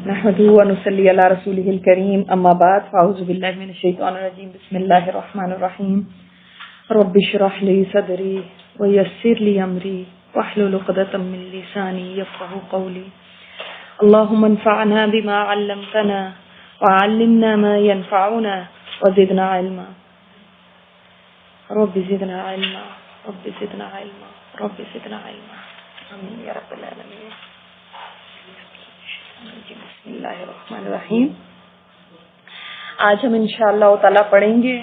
نحمده ونصلي على رسوله الكريم اما بعد فاعوذ بالله من الشيطان الرجيم بسم الله الرحمن الرحيم رب اشرح لي صدري ويسر لي امري واحلل عقدة من لساني يفقهوا قولي اللهم انفعنا بما علمتنا وعلمنا ما ينفعنا وزدنا علما رب زدنا علما رب زدنا علما رب زدنا علما آمین یا رب العالمین. بسم اللہ الرحمن الرحیم. آج ہم انشاءاللہ تعالی پڑھیں گے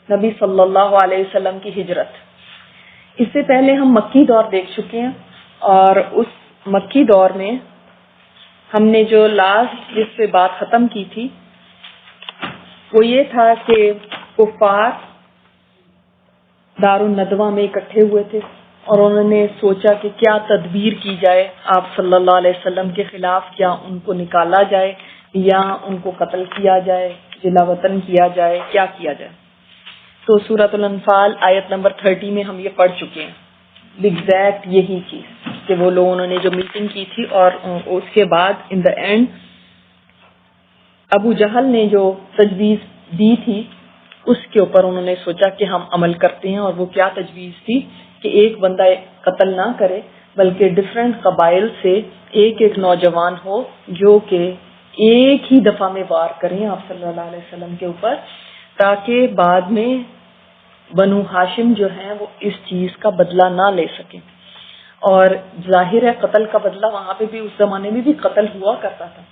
نبی صلی اللہ علیہ وسلم کی ہجرت. اس سے پہلے ہم مکی دور دیکھ چکے ہیں اور اس مکی دور میں ہم نے جو لاسٹ جس پہ بات ختم کی تھی وہ یہ تھا کہ کفار دار الندوہ میں اکٹھے ہوئے تھے اور انہوں نے سوچا کہ کیا تدبیر کی جائے آپ صلی اللہ علیہ وسلم کے خلاف. کیا ان کو نکالا جائے یا ان کو قتل کیا جائے, جلا وطن کیا جائے, کیا کیا جائے. تو سورۃ الانفال آیت نمبر 30 میں ہم یہ پڑھ چکے ہیں ایگزیکٹ یہی چیز کہ وہ لوگوں نے جو میٹنگ کی تھی اور اس کے بعد ان دا اینڈ ابو جہل نے جو تجویز دی تھی اس کے اوپر انہوں نے سوچا کہ ہم عمل کرتے ہیں. اور وہ کیا تجویز تھی کہ ایک بندہ قتل نہ کرے بلکہ ڈفرینٹ قبائل سے ایک ایک نوجوان ہو جو کہ ایک ہی دفعہ میں وار کریں آپ صلی اللہ علیہ وسلم کے اوپر, تاکہ بعد میں بنو ہاشم جو ہیں وہ اس چیز کا بدلہ نہ لے سکیں. اور ظاہر ہے قتل کا بدلہ وہاں پہ بھی اس زمانے میں بھی قتل ہوا کرتا تھا,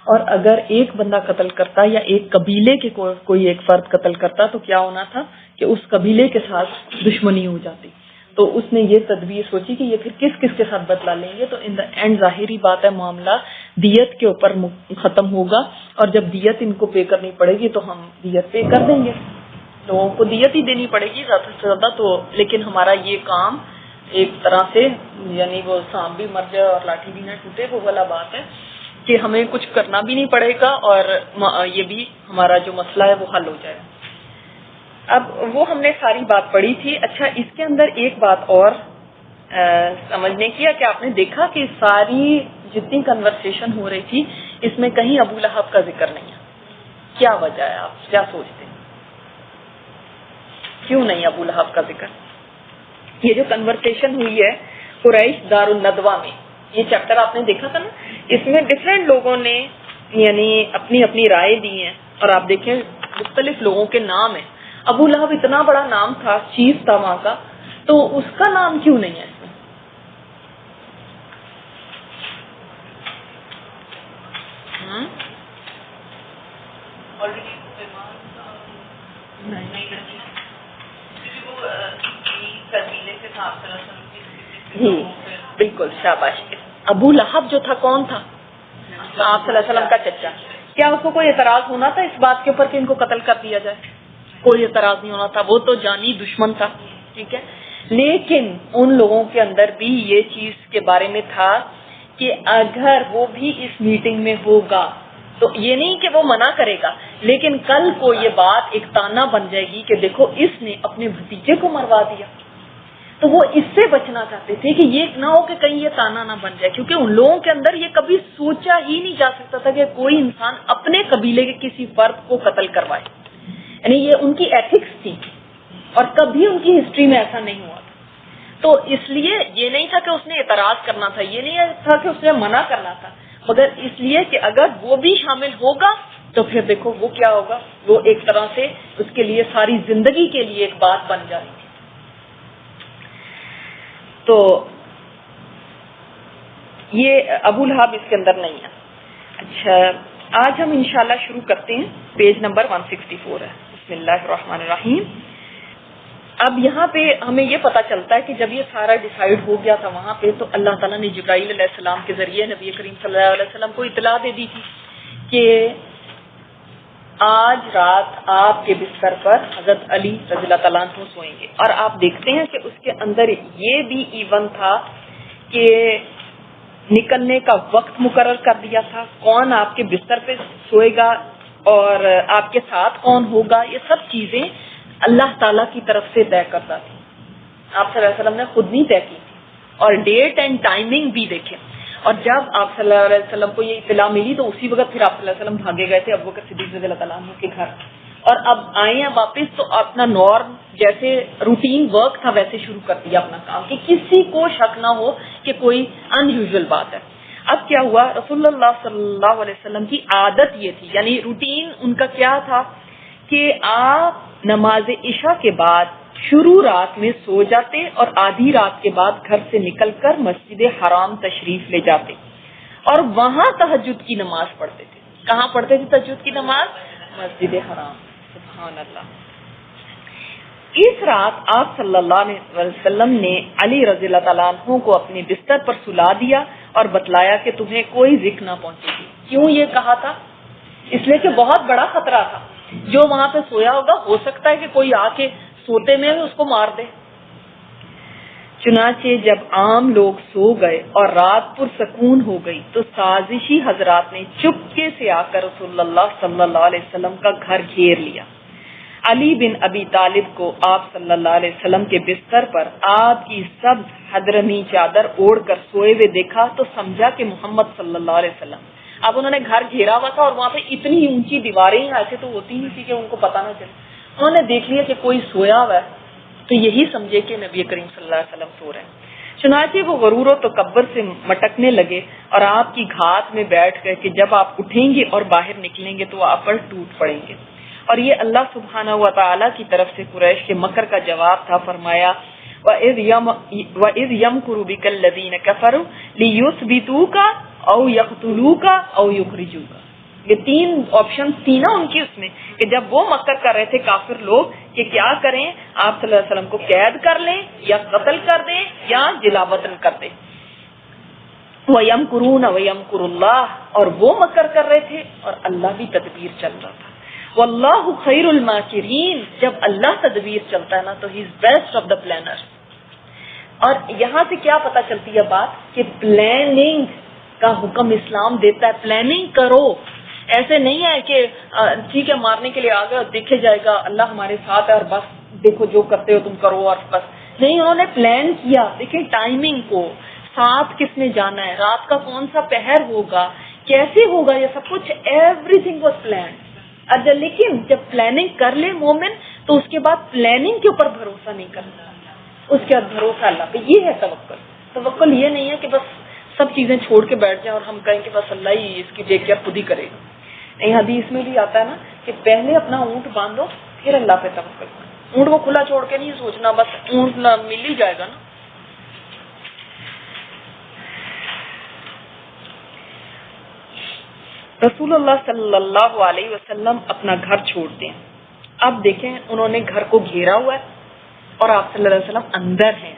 اور اگر ایک بندہ قتل کرتا یا ایک قبیلے کے کوئی ایک فرد قتل کرتا تو کیا ہونا تھا کہ اس قبیلے کے ساتھ دشمنی ہو جاتی. تو اس نے یہ تدبیر سوچی کہ یہ پھر کس کس کے ساتھ بدلہ لیں گے. تو ان دا اینڈ ظاہری بات ہے معاملہ دیت کے اوپر ختم ہوگا, اور جب دیت ان کو پے کرنی پڑے گی تو ہم دیت پے کر دیں گے. لوگوں کو دیت ہی دینی پڑے گی زیادہ سے زیادہ. تو لیکن ہمارا یہ کام ایک طرح سے یعنی وہ سانپ بھی مر جائے اور لاٹھی بھی نہ ٹوٹے وہ والا بات ہے کہ ہمیں کچھ کرنا بھی نہیں پڑے گا اور یہ بھی ہمارا جو مسئلہ ہے وہ حل ہو جائے. اب وہ ہم نے ساری بات پڑھی تھی. اچھا, اس کے اندر ایک بات اور سمجھنے کی ہے کہ آپ نے دیکھا کہ ساری جتنی کنورسیشن ہو رہی تھی اس میں کہیں ابو لہب کا ذکر نہیں ہے. کیا وجہ ہے, آپ کیا سوچتے ہیں کیوں نہیں ابو لہب کا ذکر؟ یہ جو کنورسیشن ہوئی ہے قریش دار الندوہ میں, یہ چیپٹر آپ نے دیکھا تھا نا, اس میں ڈفرینٹ لوگوں نے یعنی اپنی اپنی رائے دی ہیں اور آپ دیکھیں مختلف لوگوں کے نام ہیں. ابو لہب اتنا بڑا نام تھا, چیف تھا وہاں کا, تو اس کا نام کیوں نہیں ہے اس میں؟ جی بالکل, شاباش. ابو لہب جو تھا کون تھا؟ آپ صلی اللہ علیہ وسلم کا چچا. کیا اس کو کوئی اعتراض ہونا تھا اس بات کے اوپر کہ ان کو قتل کر دیا جائے؟ کوئی اعتراض نہیں ہونا تھا, وہ تو جانی دشمن تھا. ٹھیک ہے, لیکن ان لوگوں کے اندر بھی یہ چیز کے بارے میں تھا کہ اگر وہ بھی اس میٹنگ میں ہوگا تو یہ نہیں کہ وہ منع کرے گا, لیکن کل کو یہ بات ایک تانا بن جائے گی کہ دیکھو اس نے اپنے بھتیجے کو مروا دیا. تو وہ اس سے بچنا چاہتے تھے کہ یہ نہ ہو کہ کہیں یہ تانا نہ بن جائے, کیونکہ ان لوگوں کے اندر یہ کبھی سوچا ہی نہیں جا سکتا تھا کہ کوئی انسان اپنے قبیلے کے کسی فرد کو قتل کروائے. یعنی یہ ان کی ایتھکس تھی اور کبھی ان کی ہسٹری میں ایسا نہیں ہوا. تو اس لیے یہ نہیں تھا کہ اس نے اعتراض کرنا تھا, یہ نہیں تھا کہ اس نے منع کرنا تھا, مگر اس لیے کہ اگر وہ بھی شامل ہوگا تو پھر دیکھو وہ کیا ہوگا, وہ ایک طرح سے اس کے لیے ساری زندگی کے لیے ایک بات بن جائے گی. تو یہ ابو لہب اس کے اندر نہیں ہے. اچھا, آج ہم انشاءاللہ شروع کرتے ہیں. پیج نمبر 164 ہے. بسم اللہ الرحمن الرحیم. اب یہاں پہ ہمیں یہ پتا چلتا ہے کہ جب یہ سارا ڈیسائیڈ ہو گیا تھا وہاں پہ, تو اللہ تعالیٰ نے جبرائیل علیہ السلام کے ذریعے نبی کریم صلی اللہ علیہ وسلم کو اطلاع دے دی تھی کہ آج رات آپ کے بستر پر حضرت علی رضی اللہ تعالیٰ عنہ سوئیں گے. اور آپ دیکھتے ہیں کہ اس کے اندر یہ بھی ایون تھا کہ نکلنے کا وقت مقرر کر دیا تھا, کون آپ کے بستر پہ سوئے گا اور آپ کے ساتھ کون ہوگا, یہ سب چیزیں اللہ تعالیٰ کی طرف سے طے کرتا تھی. آپ صلی اللہ علیہ وسلم نے خود نہیں طے کی, اور ڈیٹ اینڈ ٹائمنگ بھی دیکھیں. اور جب آپ صلی اللہ علیہ وسلم کو یہ اطلاع ملی تو اسی وقت پھر آپ صلی اللہ علیہ وسلم بھاگے گئے تھے ابوبکر صدیق رضی اللہ تعالیٰ عنہ کے گھر، اور اب آئے ہیں واپس تو اپنا نارم جیسے روٹین ورک تھا ویسے شروع کر دیا اپنا کام، کہ کسی کو شک نہ ہو کہ کوئی ان یوزول بات ہے۔ اب کیا ہوا، رسول اللہ صلی اللہ علیہ وسلم کی عادت یہ تھی، یعنی روٹین ان کا کیا تھا کہ آپ نماز عشاء کے بعد شروع رات میں سو جاتے اور آدھی رات کے بعد گھر سے نکل کر مسجد حرام تشریف لے جاتے اور وہاں تہجد کی نماز پڑھتے تھے۔ کہاں پڑھتے تھے تہجد کی نماز؟ مسجد حرام۔ سبحان اللہ۔ اس رات آپ صلی اللہ علیہ وسلم نے علی رضی اللہ تعالیٰ عنہ کو اپنے بستر پر سلا دیا اور بتلایا کہ تمہیں کوئی ذکر نہ پہنچے گی۔ کیوں یہ کہا تھا؟ اس لیے کہ بہت بڑا خطرہ تھا، جو وہاں پہ سویا ہوگا ہو سکتا ہے کہ کوئی آ کے سوتے میں اس کو مار دے۔ چنانچہ جب عام لوگ سو گئے اور رات پرسکون ہو گئی تو سازشی حضرات نے چپکے سے آ کر رسول اللہ صلی اللہ علیہ وسلم کا گھر گھیر لیا۔ علی بن ابی طالب کو آپ صلی اللہ علیہ وسلم کے بستر پر آپ کی سبز حضرمی چادر اوڑھ کر سوئے ہوئے دیکھا تو سمجھا کہ محمد صلی اللہ علیہ وسلم۔ اب انہوں نے گھر گھیرا ہوا تھا اور وہاں پہ اتنی اونچی دیواریں ایسے تو ہوتی نہیں تھی کہ ان کو پتہ نہ چلے۔ انہوں نے دیکھ لیا کہ کوئی سویا ہوا ہے تو یہی سمجھے کہ نبی کریم صلی اللہ علیہ وسلم سو رہے ہیں۔ چنانچہ وہ غرور و تکبر سے مٹکنے لگے اور آپ کی گھات میں بیٹھ گئے کہ جب آپ اٹھیں گے اور باہر نکلیں گے تو آپ پر ٹوٹ پڑیں گے، اور یہ اللہ سبحانہ و تعالیٰ کی طرف سے قریش کے مکر کا جواب تھا۔ فرمایا وَإِذْ يَمْكُرُ بِكَ الَّذِينَ كَفَرُوا لِيُثْبِتُوكَ أَوْ يَقْتُلُوكَ أَوْ يُخْرِجُوكَ۔ یہ تین آپشن تھی نا ان کی اس میں، کہ جب وہ مکر کر رہے تھے کافر لوگ کہ کیا کریں، آپ صلی اللہ علیہ وسلم کو قید کر لیں یا قتل کر دیں یا جلا وطن کر دیں۔ وَيَمْكُرُونَ وَيَمْكُرُ اللَّهُ، اور وہ مکر کر رہے تھے اور اللہ بھی تدبیر چل رہا تھا۔ وَاللَّهُ خَيْرُ الْمَاكِرِينَ، جب اللہ تدبیر چلتا ہے نا تو he is best of the planner. اور یہاں سے کیا پتہ چلتی ہے بات کہ پلاننگ کا حکم اسلام دیتا ہے، پلاننگ کرو۔ ایسے نہیں ہے کہ ٹھیک ہے مارنے کے لیے آ گئے اور دیکھے جائے گا اللہ ہمارے ساتھ ہے اور بس دیکھو جو کرتے ہو تم کرو اور بس نہیں، انہوں نے پلان کیا۔ دیکھیں ٹائمنگ کو، ساتھ کس نے جانا ہے، رات کا کون سا پہر ہوگا، کیسے ہوگا، یہ سب کچھ ایوری تھنگ واز پلانڈ۔ لیکن جب پلاننگ کر لے مومن تو اس کے بعد پلاننگ کے اوپر بھروسہ نہیں کرنا، اس کے بعد بھروسہ اللہ پہ۔ یہ ہے توکل۔ توکل یہ نہیں ہے کہ بس سب چیزیں چھوڑ کے بیٹھ جائیں اور ہم کہیں کہ بس اللہ ہی اس کی ٹیک کیئر خود ہی کرے گا۔ نہیں، حدیث میں بھی آتا ہے نا کہ پہلے اپنا اونٹ باندھو پھر اللہ پہ توکل کرو۔ اونٹ کو کھلا چھوڑ کے نہیں سوچنا بس اونٹ نہ مل ہی جائے گا نا۔ رسول اللہ صلی اللہ علیہ وسلم اپنا گھر چھوڑتے ہیں۔ اب دیکھیں انہوں نے گھر کو گھیرا ہوا ہے اور آپ صلی اللہ علیہ وسلم اندر ہیں۔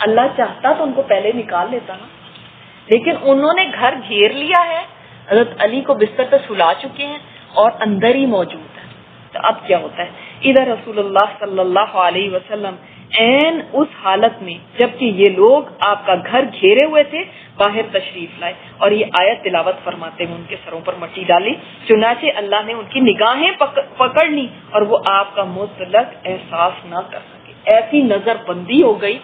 اللہ چاہتا تو ان کو پہلے نکال لیتا نا، لیکن انہوں نے گھر گھیر لیا ہے، حضرت علی کو بستر پہ سلا چکے ہیں اور اندر ہی موجود ہے۔ تو اب کیا ہوتا ہے، ادھر رسول اللہ صلی اللہ علیہ وسلم این اس حالت میں جبکہ یہ لوگ آپ کا گھر گھیرے ہوئے تھے باہر تشریف لائے اور یہ آیت تلاوت فرماتے ہوئے ان کے سروں پر مٹی ڈالی۔ چنانچہ اللہ نے ان کی نگاہیں پکڑ لی اور وہ آپ کا مطلق احساس نہ کر سکے۔ ایسی نظر بندی ہو گئی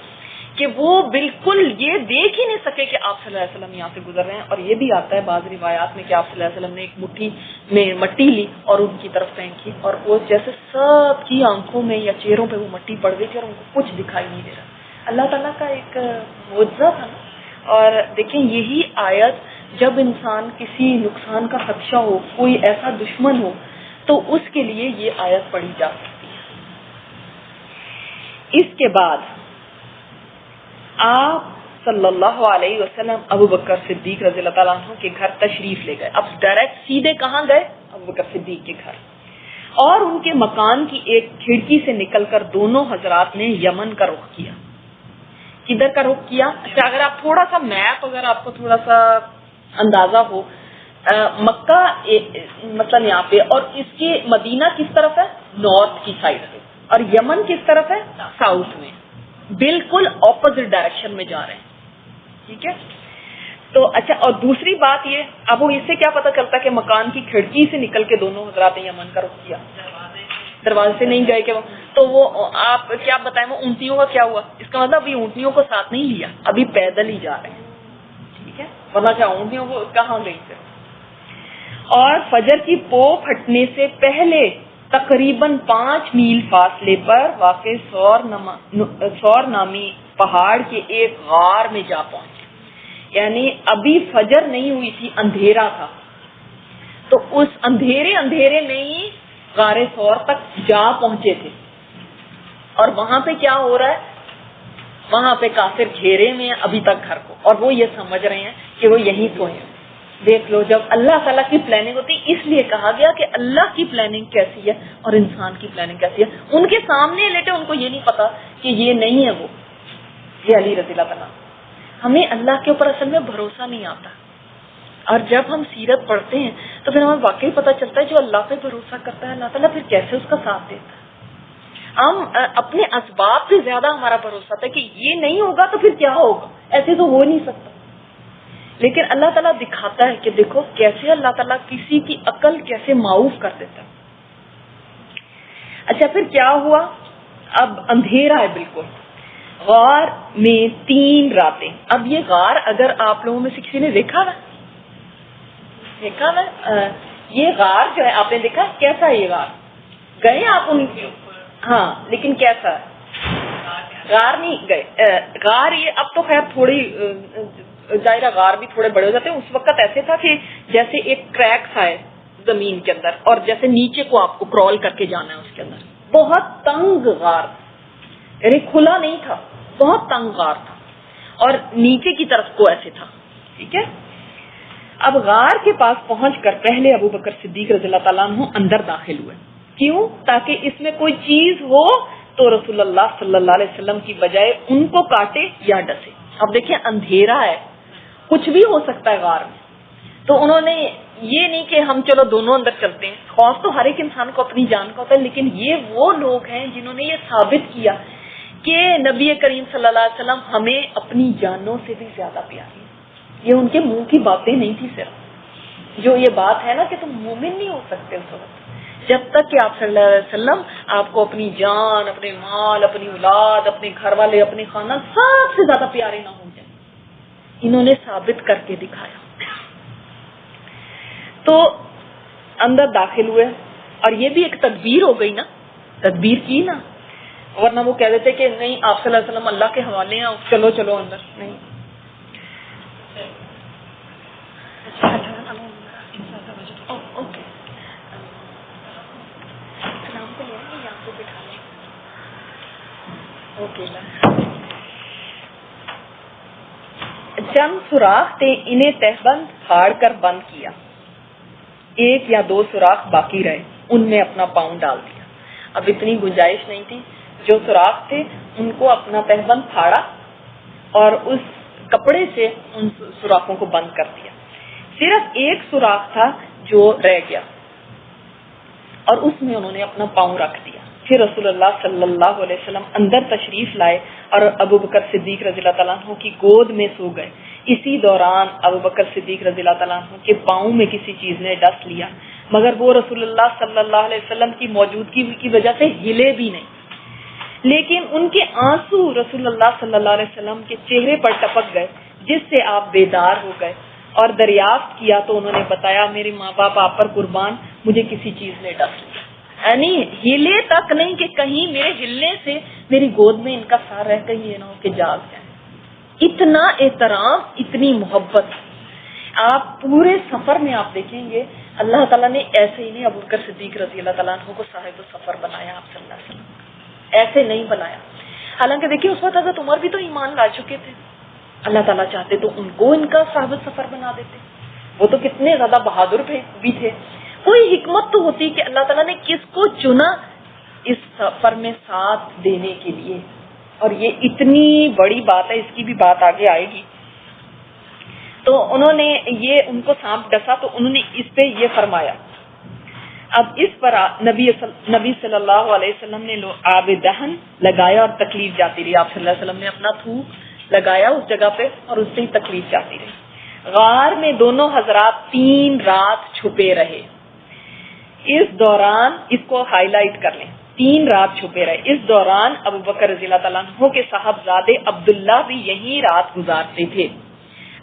کہ وہ بالکل یہ دیکھ ہی نہیں سکے کہ آپ صلی اللہ علیہ وسلم یہاں سے گزر رہے ہیں۔ اور یہ بھی آتا ہے بعض روایات میں کہ آپ صلی اللہ علیہ وسلم نے ایک مٹھی میں مٹی لی اور ان کی طرف پھینکی اور وہ جیسے سب کی آنکھوں میں یا چہروں پہ وہ مٹی پڑ گئی تھی اور ان کو کچھ دکھائی نہیں دے رہا۔ اللہ تعالیٰ کا ایک معجزہ تھا نا۔ اور دیکھیں یہی آیت جب انسان کسی نقصان کا خدشہ ہو، کوئی ایسا دشمن ہو تو اس کے لیے یہ آیت پڑھی جا سکتی ہے۔ اس کے بعد آپ صلی اللہ علیہ وسلم ابو بکر صدیق رضی اللہ تعالیٰ عنہ کے گھر تشریف لے گئے۔ اب ڈائریکٹ سیدھے کہاں گئے؟ ابو بکر صدیق کے گھر، اور ان کے مکان کی ایک کھڑکی سے نکل کر دونوں حضرات نے یمن کا رخ کیا۔ کدھر کا رخ کیا؟ اچھا اگر آپ تھوڑا سا میپ، اگر آپ کو تھوڑا سا اندازہ ہو، مکہ مثلا یہاں پہ، اور اس کے مدینہ کس طرف ہے؟ نارتھ کی سائڈ پہ، اور یمن کس طرف ہے؟ ساؤتھ میں، بالکل اپوزٹ ڈائریکشن میں جا رہے ہیں۔ ٹھیک ہے، تو اچھا، اور دوسری بات یہ، اب وہ اس سے کیا پتہ چلتا کہ مکان کی کھڑکی سے نکل کے دونوں حضرات نے یمن کا رخ کیا؟ دروازے سے نہیں گئے کہ تو وہ آپ کیا بتائیں وہ اونٹیوں کا کیا ہوا؟ اس کا مطلب ابھی اونٹیوں کو ساتھ نہیں لیا، ابھی پیدل ہی جا رہے ہیں۔ ٹھیک ہے، ورنہ کیا اونٹنیوں کو کہاں گئی تھے. اور فجر کی پو پھٹنے سے پہلے تقریباً 5 میل فاصلے پر واقع سور نامی پہاڑ کے ایک غار میں جا پہنچے. یعنی ابھی فجر نہیں ہوئی تھی، اندھیرا تھا، تو اس اندھیرے میں ہی غار سور تک جا پہنچے تھے. اور وہاں پہ کیا ہو رہا ہے؟ وہاں پہ کافر گھیرے میں ابھی تک گھر کو، اور وہ یہ سمجھ رہے ہیں کہ وہ یہیں سوئے ہیں. دیکھ لو، جب اللہ تعالیٰ کی پلاننگ ہوتی، اس لیے کہا گیا کہ اللہ کی پلاننگ کیسی ہے اور انسان کی پلاننگ کیسی ہے. ان کے سامنے لیٹے، ان کو یہ نہیں پتا کہ یہ نہیں ہے وہ، یہ علی رضی اللہ تعالیٰ. ہمیں اللہ کے اوپر اصل میں بھروسہ نہیں آتا، اور جب ہم سیرت پڑھتے ہیں تو پھر ہمیں واقعی پتہ چلتا ہے جو اللہ پہ بھروسہ کرتا ہے اللہ تعالیٰ پھر کیسے اس کا ساتھ دیتا ہے. ہم اپنے اسباب پہ زیادہ ہمارا بھروسہ تھا کہ یہ نہیں ہوگا تو پھر کیا ہوگا، ایسے تو ہو نہیں سکتا. لیکن اللہ تعالیٰ دکھاتا ہے کہ دیکھو کیسے اللہ تعالیٰ کسی کی عقل کیسے معاف کر دیتا ہے. اچھا، پھر کیا ہوا؟ اب اندھیرا ہے بالکل. غار میں 3 راتیں. اب یہ غار اگر آپ لوگوں میں سے کسی نے دیکھا نا، یہ غار جو ہے آپ نے دیکھا کیسا ہے؟ یہ غار گئے آپ ان کے؟ ہاں، لیکن کیسا ہے؟ غار نہیں گئے. غار یہ اب تو خیر تھوڑی ظاہرہ غار بھی تھوڑے بڑے ہو جاتے ہیں. اس وقت ایسے تھا کہ جیسے ایک کریکس ہے زمین کے اندر، اور جیسے نیچے کو آپ کو کرال کر کے جانا ہے اس کے اندر. بہت تنگ غار، یعنی کھلا نہیں تھا، بہت تنگ غار تھا، اور نیچے کی طرف کو ایسے تھا. ٹھیک ہے. اب غار کے پاس پہنچ کر پہلے ابو بکر صدیق رضی اللہ تعالیٰ عنہ اندر داخل ہوئے. کیوں؟ تاکہ اس میں کوئی چیز ہو تو رسول اللہ صلی اللہ علیہ وسلم کی بجائے ان کو کاٹے یا ڈسے. اب دیکھیں اندھیرا ہے، کچھ بھی ہو سکتا ہے غار میں. تو انہوں نے یہ نہیں کہ ہم چلو دونوں اندر چلتے ہیں. خوف تو ہر ایک انسان کو اپنی جان کا ہوتا ہے، لیکن یہ وہ لوگ ہیں جنہوں نے یہ ثابت کیا کہ نبی کریم صلی اللہ علیہ وسلم ہمیں اپنی جانوں سے بھی زیادہ پیاری ہیں. یہ ان کے منہ کی باتیں نہیں تھی صرف. جو یہ بات ہے نا کہ تم مومن نہیں ہو سکتے اس وقت جب تک کہ آپ صلی اللہ علیہ وسلم آپ کو اپنی جان، اپنے مال، اپنی اولاد، اپنے گھر والے، اپنے خاندان سب سے زیادہ پیارے نہ ہو جائیں. انہوں نے ثابت کر کے دکھایا. تو اندر داخل ہوئے، اور یہ بھی ایک تدبیر ہو گئی نا، تدبیر کی نا، ورنہ وہ کہہ دیتے کہ نہیں آپ صلی اللہ علیہ وسلم اللہ کے حوالے ہیں، چلو چلو اندر. نہیں، چند سوراخ تھے، انہیں تہبند پھاڑ کر بند کیا. 1 یا 2 سوراخ باقی رہے، ان میں اپنا پاؤں ڈال دیا. اب اتنی گنجائش نہیں تھی. جو سوراخ تھے ان کو اپنا تہبند پھاڑا اور اس کپڑے سے ان سوراخوں کو بند کر دیا. صرف 1 سوراخ تھا جو رہ گیا، اور اس میں انہوں نے اپنا پاؤں رکھ دیا. پھر رسول اللہ صلی اللہ علیہ وسلم اندر تشریف لائے اور ابو بکر صدیق رضی اللہ تعالیٰ عنہ کی گود میں سو گئے. اسی دوران ابو بکر صدیق رضی اللہ تعالیٰ عنہ کے پاؤں میں کسی چیز نے ڈس لیا، مگر وہ رسول اللہ صلی اللہ علیہ وسلم کی موجودگی کی وجہ سے ہلے بھی نہیں. لیکن ان کے آنسو رسول اللہ صلی اللہ علیہ وسلم کے چہرے پر ٹپک گئے، جس سے آپ بیدار ہو گئے اور دریافت کیا تو انہوں نے بتایا میرے ماں باپ آپ پر قربان، مجھے کسی چیز نے ڈس لیا. یعنی ہلے تک نہیں کہ کہیں میرے ہلنے سے میری گود میں ان کا سار رہ کر یہ نہ ہو کہ جاگ جائے. اتنا احترام، اتنی محبت. آپ پورے سفر میں آپ دیکھیں گے اللہ تعالیٰ نے ایسے ہی نہیں ابو بکر صدیق رضی اللہ تعالیٰ عنہ کو صاحب السفر بنایا. آپ صلی اللہ علیہ وسلم ایسے نہیں بنایا. حالانکہ دیکھیے اس وقت حضرت عمر بھی تو ایمان لا چکے تھے. اللہ تعالیٰ چاہتے تو ان کو ان کا صاحب السفر بنا دیتے. وہ تو کتنے زیادہ بہادر بھی تھے. کوئی حکمت تو ہوتی کہ اللہ تعالیٰ نے کس کو چنا اس سفر میں ساتھ دینے کے لیے. اور یہ اتنی بڑی بات ہے، اس کی بھی بات آگے آئے گی. تو انہوں نے یہ ان کو سانپ ڈسا تو انہوں نے اس پہ یہ فرمایا. اب اس پر نبی صلی اللہ علیہ وسلم نے آب دہن لگایا اور تکلیف جاتی رہی. آپ صلی اللہ علیہ وسلم نے اپنا تھوک لگایا اس جگہ پہ اور اس سے ہی تکلیف جاتی رہی. غار میں دونوں حضرات 3 رات چھپے رہے. اس دوران اس کو ہائی لائٹ کر لیں، 3 رات چھپے رہے. اس دوران ابو بکر رضی اللہ تعالیٰ عنہ کے صاحبزادے عبداللہ بھی یہیں رات گزارتے تھے.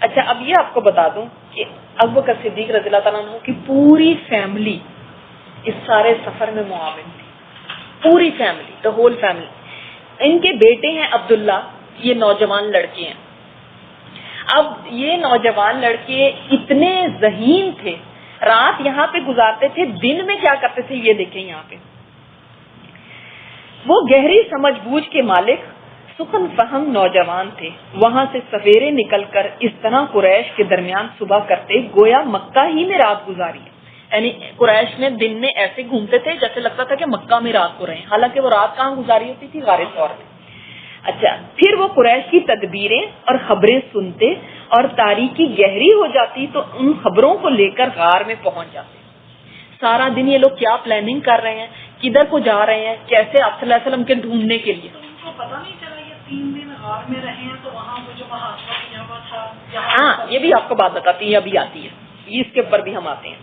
اچھا اب یہ آپ کو بتا دوں کہ ابو بکر صدیق رضی اللہ تعالیٰ عنہ کی پوری فیملی اس سارے سفر میں معاون تھی، پوری فیملی، دا ہول فیملی. ان کے بیٹے ہیں عبداللہ، یہ نوجوان لڑکے ہیں. اب یہ نوجوان لڑکے اتنے ذہین تھے، رات یہاں پہ گزارتے تھے، دن میں کیا کرتے تھے یہ دیکھیں یہاں پہ. وہ گہری سمجھ بوجھ کے مالک، سخن فہم نوجوان تھے. وہاں سے سویرے نکل کر اس طرح قریش کے درمیان صبح کرتے گویا مکہ ہی میں رات گزاری. یعنی قریش میں دن میں ایسے گھومتے تھے جیسے لگتا تھا کہ مکہ میں رات کو رہے ہیں، حالانکہ وہ رات کہاں گزاری ہوتی تھی؟ غار ثور میں. اچھا پھر وہ قریش کی تدبیریں اور خبریں سنتے اور تاریکی گہری ہو جاتی تو ان خبروں کو لے کر غار میں پہنچ جاتے. سارا دن یہ لوگ کیا پلاننگ کر رہے ہیں، کدھر کو جا رہے ہیں، کیسے آپ صلی اللہ علیہ وسلم کے ڈھونڈنے کے لیے. ان کو پتا نہیں چلا یہ 3 دن غار میں رہے ہیں، تو وہاں وہ جو محاصرہ کیا ہوا تھا. ہاں یہ بھی آپ کو بات بتاتی ہے، ابھی آتی ہے، اس کے اوپر بھی ہم آتے ہیں.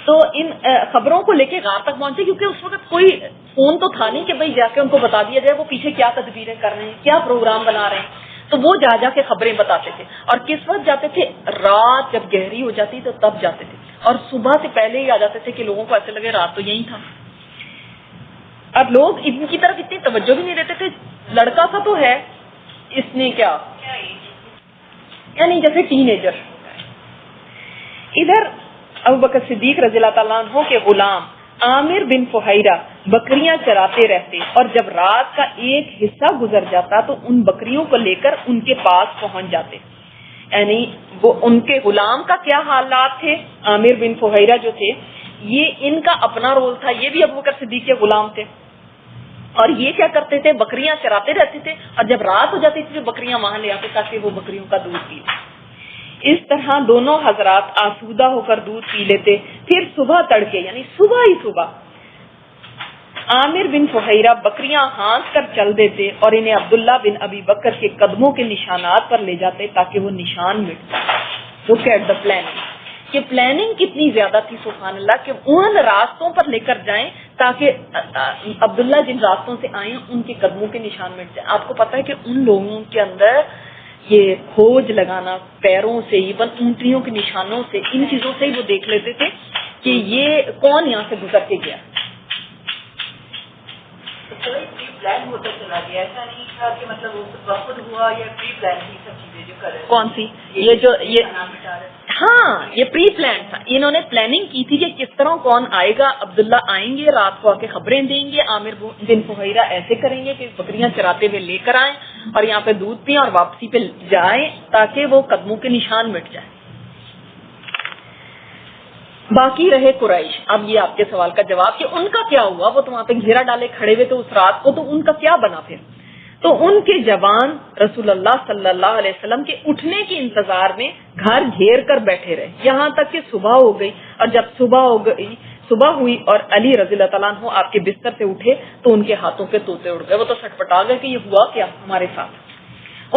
تو ان خبروں کو لے کے غار تک پہنچے، کیونکہ اس وقت کوئی فون تو تھا نہیں کہ بھائی جا کے ان کو بتا دیا جائے وہ پیچھے کیا تدبیریں کر رہے ہیں، کیا پروگرام بنا رہے ہیں. تو وہ جا جا کے خبریں بتاتے تھے. اور کس وقت جاتے تھے؟ رات جب گہری ہو جاتی تو تب جاتے تھے، اور صبح سے پہلے ہی آ جاتے تھے کہ لوگوں کو ایسے لگے رات تو یہی تھا. اور لوگ ان کی طرف اتنی توجہ بھی نہیں دیتے تھے. لڑکا سا تو ہے، اس نے کیا یعنی جیسے ٹین ایجر. ادھر ابو بکر صدیق رضی اللہ تعالیٰ عنہ کے غلام عامر بن فہیرہ بکریاں چراتے رہتے، اور جب رات کا ایک حصہ گزر جاتا تو ان بکریوں کو لے کر ان کے پاس پہنچ جاتے. یعنی وہ ان کے غلام کا کیا حالات تھے. عامر بن فہیرہ جو تھے یہ ان کا اپنا رول تھا، یہ بھی ابو بکر صدیق کے غلام تھے، اور یہ کیا کرتے تھے؟ بکریاں چراتے رہتے تھے، اور جب رات ہو جاتی تھی تو بکریاں وہاں لے آتے تاکہ وہ بکریوں کا دودھ پی لیں. اس طرح دونوں حضرات آسودہ ہو کر دودھ پی لیتے. پھر صبح تڑکے یعنی صبح ہی صبح عامر بن فہیرہ بکریاں ہانک کر چل دیتے اور انہیں عبداللہ بن ابی بکر کے قدموں کے نشانات پر لے جاتے تاکہ وہ نشان مٹ جائے. لک ایٹ دا پلاننگ، کہ پلاننگ کتنی زیادہ تھی سبحان اللہ، کہ ان راستوں پر لے کر جائیں تاکہ عبداللہ جن راستوں سے آئے ان کے قدموں کے نشان مٹ جائیں. آپ کو پتا ہے کہ ان لوگوں کے اندر یہ کھوج لگانا پیروں سے، ایون اونٹیوں کے نشانوں سے، ان چیزوں سے ہی وہ دیکھ لیتے تھے کہ یہ کون یہاں سے گزر کے گیا. پری پلان ہوتا چلا گیا، ایسا نہیں تھا کہ مطلب وہ وقت ہوا یا پری پلان کی سب چیزیں جو کر رہے. کون سی؟ یہ جو ہاں یہ پری پلان تھا. انہوں نے پلاننگ کی تھی کہ کس طرح کون آئے گا. عبداللہ آئیں گے، رات کو آ کے خبریں دیں گے. عامر بن فہیرہ ایسے کریں گے کہ بکریاں چراتے ہوئے لے کر آئیں اور یہاں پہ دودھ پئیں اور واپسی پہ جائیں تاکہ وہ قدموں کے نشان مٹ جائیں. باقی رہے قریش. اب یہ آپ کے سوال کا جواب کہ ان کا کیا ہوا. وہ تو وہاں پہ گھیرا ڈالے کھڑے ہوئے تھے اس رات کو، تو ان کا کیا بنا پھر. تو ان کے جوان رسول اللہ صلی اللہ علیہ وسلم کے اٹھنے کے انتظار میں گھر گھیر کر بیٹھے رہے یہاں تک کہ صبح ہو گئی. اور جب صبح ہوئی اور علی رضی اللہ تعالیٰ عنہ آپ کے بستر سے اٹھے تو ان کے ہاتھوں پہ طوطے اڑ گئے. وہ تو سٹپٹا گئے کہ یہ ہوا کیا ہمارے ساتھ.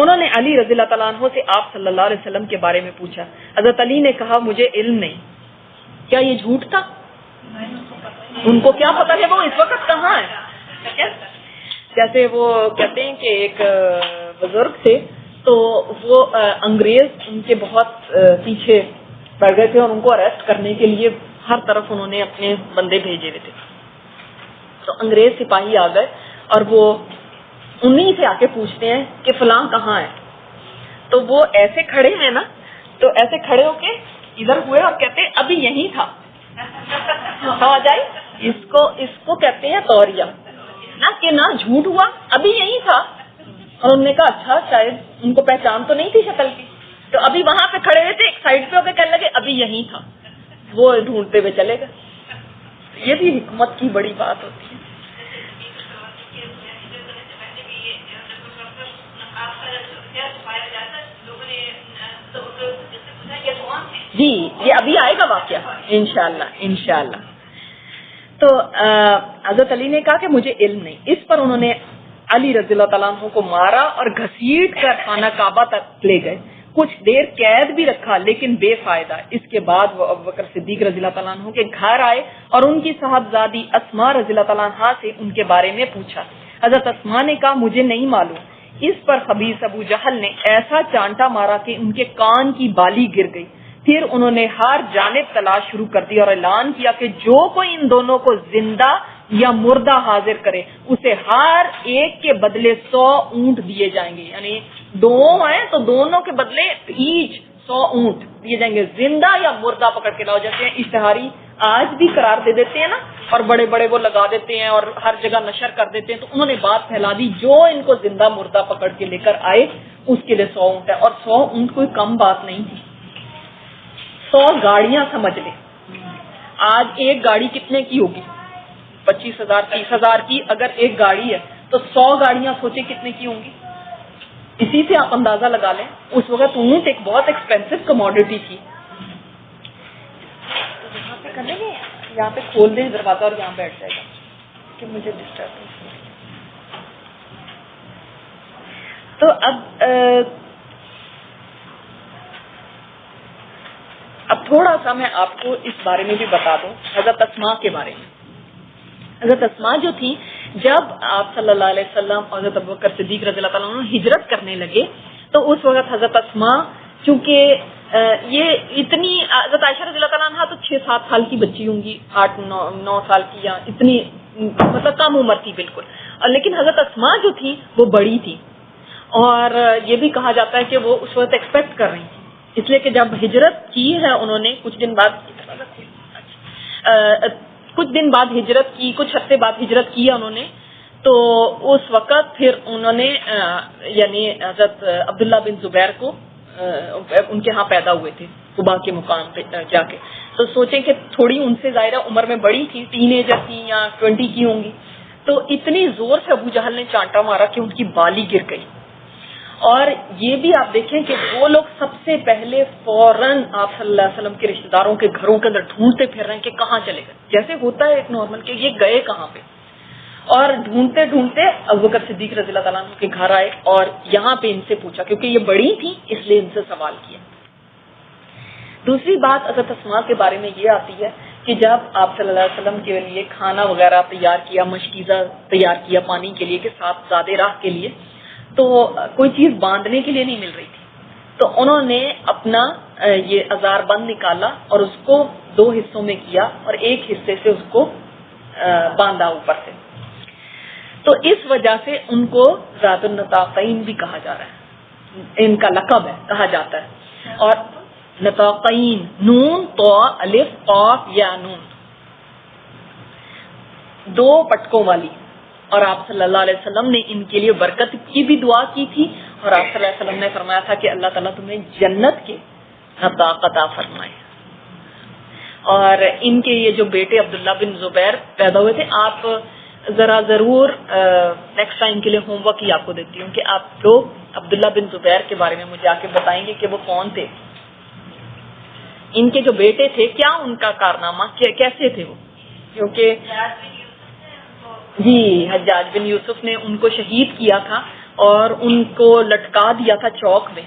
انہوں نے علی رضی اللہ تعالیٰ عنہ سے آپ صلی اللہ علیہ وسلم کے بارے میں پوچھا. حضرت علی نے کہا مجھے علم نہیں. کیا یہ جھوٹ تھا؟ ان کو کیا پتا ہے وہ اس وقت کہاں ہے. جیسے وہ کہتے ہیں کہ ایک بزرگ تھے تو وہ انگریز ان کے بہت پیچھے پڑ گئے تھے اور ان کو اریسٹ کرنے کے لیے ہر طرف انہوں نے اپنے بندے بھیجے ہوئے تھے. تو انگریز سپاہی آ گئے اور وہ انہی سے آ کے پوچھتے ہیں کہ فلاں کہاں ہے. تو وہ ایسے کھڑے ہیں نا، تو ایسے کھڑے ہو کے ادھر ہوئے اور کہتے ہیں ابھی یہی تھا. سمجھ آئی؟ اس کو کہتے ہیں توریہ نہ، کہ نہ جھوٹ ہوا، ابھی یہی تھا. اور انہوں نے کہا اچھا شاید ان کو پہچان تو نہیں تھی شکل کی. تو ابھی وہاں پہ کھڑے ہوئے تھے، ایک سائڈ پہ ہو کے کہنے لگے ابھی یہی تھا. وہ ڈھونڈتے ہوئے چلے گئے. یہ بھی حکمت کی بڑی بات ہوتی ہے. جی یہ ابھی آئے گا واقعہ انشاءاللہ. تو حضرت علی نے کہا کہ مجھے علم نہیں. اس پر انہوں نے علی رضی اللہ تعالیٰ عنہ کو مارا اور گھسیٹ کر خانہ کعبہ تک لے گئے. کچھ دیر قید بھی رکھا لیکن بے فائدہ. اس کے بعد وہ ابوبکر صدیق رضی اللہ تعالیٰ عنہ کے گھر آئے اور ان کی صاحبزادی اسماء رضی اللہ تعالیٰ عنہ سے ان کے بارے میں پوچھا. حضرت اسماء نے کہا مجھے نہیں معلوم. اس پر خبیث ابو جہل نے ایسا چانٹا مارا کہ ان کے کان کی بالی گر گئی. پھر انہوں نے ہر جانب تلاش شروع کر دی اور اعلان کیا کہ جو کوئی ان دونوں کو زندہ یا مردہ حاضر کرے اسے ہر ایک کے بدلے 100 اونٹ دیے جائیں گے. یعنی دو ہیں تو دونوں کے بدلے ایچ 100 اونٹ دیے جائیں گے, زندہ یا مردہ پکڑ کے لاؤ. جیسے اشتہاری آج بھی قرار دے دیتے ہیں نا, اور بڑے بڑے وہ لگا دیتے ہیں اور ہر جگہ نشر کر دیتے ہیں, تو انہوں نے بات پھیلا دی جو ان کو زندہ مردہ پکڑ کے لے کر آئے اس کے لیے 100 اونٹ ہے. اور 100 اونٹ کوئی کم بات نہیں تھی. 100 گاڑیاں سمجھ لیں. آج ایک گاڑی کتنے کی ہوگی؟ 25,000 30,000 کی. اگر ایک گاڑی ہے تو 100 گاڑیاں سوچے کتنے کی ہوں گی. اسی سے آپ اندازہ لگا لیں. اس وقت اونٹ ایک بہت ایکسپینسو کموڈیٹی تھی. یہاں پہ کر لیں گے, یہاں پہ کھول دیں دروازہ اور یہاں بیٹھ جائے گا کہ مجھے ڈسٹربنس. تو اب تھوڑا سا میں آپ کو اس بارے میں بھی بتا دوں حضرت اسماء کے بارے میں. حضرت اسماء جو تھی, جب آپ صلی اللہ علیہ وسلم اور حضرت ابوبکر صدیق رضی اللہ تعالیٰ عنہ ہجرت کرنے لگے تو اس وقت حضرت اسماء چونکہ یہ اتنی, حضرت عائشہ رضی اللہ تعالیٰ عنہ تو 6-7 سال کی بچی ہوں گی, 8-9 سال کی, یا اتنی مطلب کم عمر تھی بالکل. لیکن حضرت اسماء جو تھی وہ بڑی تھی, اور یہ بھی کہا جاتا ہے کہ وہ اس وقت ایکسپیکٹ کر رہی تھی, اس لیے کہ جب ہجرت کی ہے انہوں نے کچھ دن بعد ہجرت کی, کچھ ہفتے بعد ہجرت کی ہے انہوں نے, تو اس وقت پھر انہوں نے یعنی حضرت عبداللہ بن زبیر کو ان کے ہاں پیدا ہوئے تھے قباء کے مقام پہ جا کے. تو سوچیں کہ تھوڑی ان سے ظاہرہ عمر میں بڑی تھی, ٹین ایجر تھی یا 20 کی ہوں گی, تو اتنی زور سے ابو جہل نے چانٹا مارا کہ ان کی بالی گر گئی. اور یہ بھی آپ دیکھیں کہ وہ لوگ سب سے پہلے فوراً آپ صلی اللہ علیہ وسلم کے رشتہ داروں کے گھروں کے اندر ڈھونڈتے پھر رہے ہیں کہ کہاں چلے گئے, جیسے ہوتا ہے ایک نارمل کہ یہ گئے کہاں پہ. اور ڈھونڈتے ڈھونڈتے ابوبکر صدیق رضی اللہ تعالیٰ عنہ کے گھر آئے اور یہاں پہ ان سے پوچھا, کیونکہ یہ بڑی تھی اس لیے ان سے سوال کیا. دوسری بات حضرت اسماء کے بارے میں یہ آتی ہے کہ جب آپ صلی اللہ علیہ وسلم کے لیے کھانا وغیرہ تیار کیا, مشکیزہ تیار کیا پانی کے لیے, کہ ساتھ زیادہ راہ کے لیے, تو کوئی چیز باندھنے کے لیے نہیں مل رہی تھی, تو انہوں نے اپنا یہ ازار بند نکالا اور اس کو 2 حصوں میں کیا اور ایک حصے سے اس کو باندھا اوپر سے. تو اس وجہ سے ان کو ذات النطاقین بھی کہا جا رہا ہے, ان کا لقب ہے, کہا جاتا ہے. اور نطاقین, نون تو الف قاف یا نون, 2 پٹکوں والی. اور آپ صلی اللہ علیہ وسلم نے ان کے لیے برکت کی بھی دعا کی تھی, اور آپ صلی اللہ علیہ وسلم نے فرمایا تھا کہ اللہ تعالیٰ تمہیں جنت کے نطاق عطا فرمائے. اور ان کے یہ جو بیٹے عبداللہ بن زبیر پیدا ہوئے تھے, آپ ذرا ضرور نیکسٹ ٹائم کے لیے ہوم ورک ہی آپ کو دیتی ہوں کہ آپ لوگ عبداللہ بن زبیر کے بارے میں مجھے آ کے بتائیں گے کہ وہ کون تھے, ان کے جو بیٹے تھے کیا ان کا کارنامہ, کیسے تھے وہ. کیونکہ جی حجاج بن یوسف نے ان کو شہید کیا تھا اور ان کو لٹکا دیا تھا چوک میں,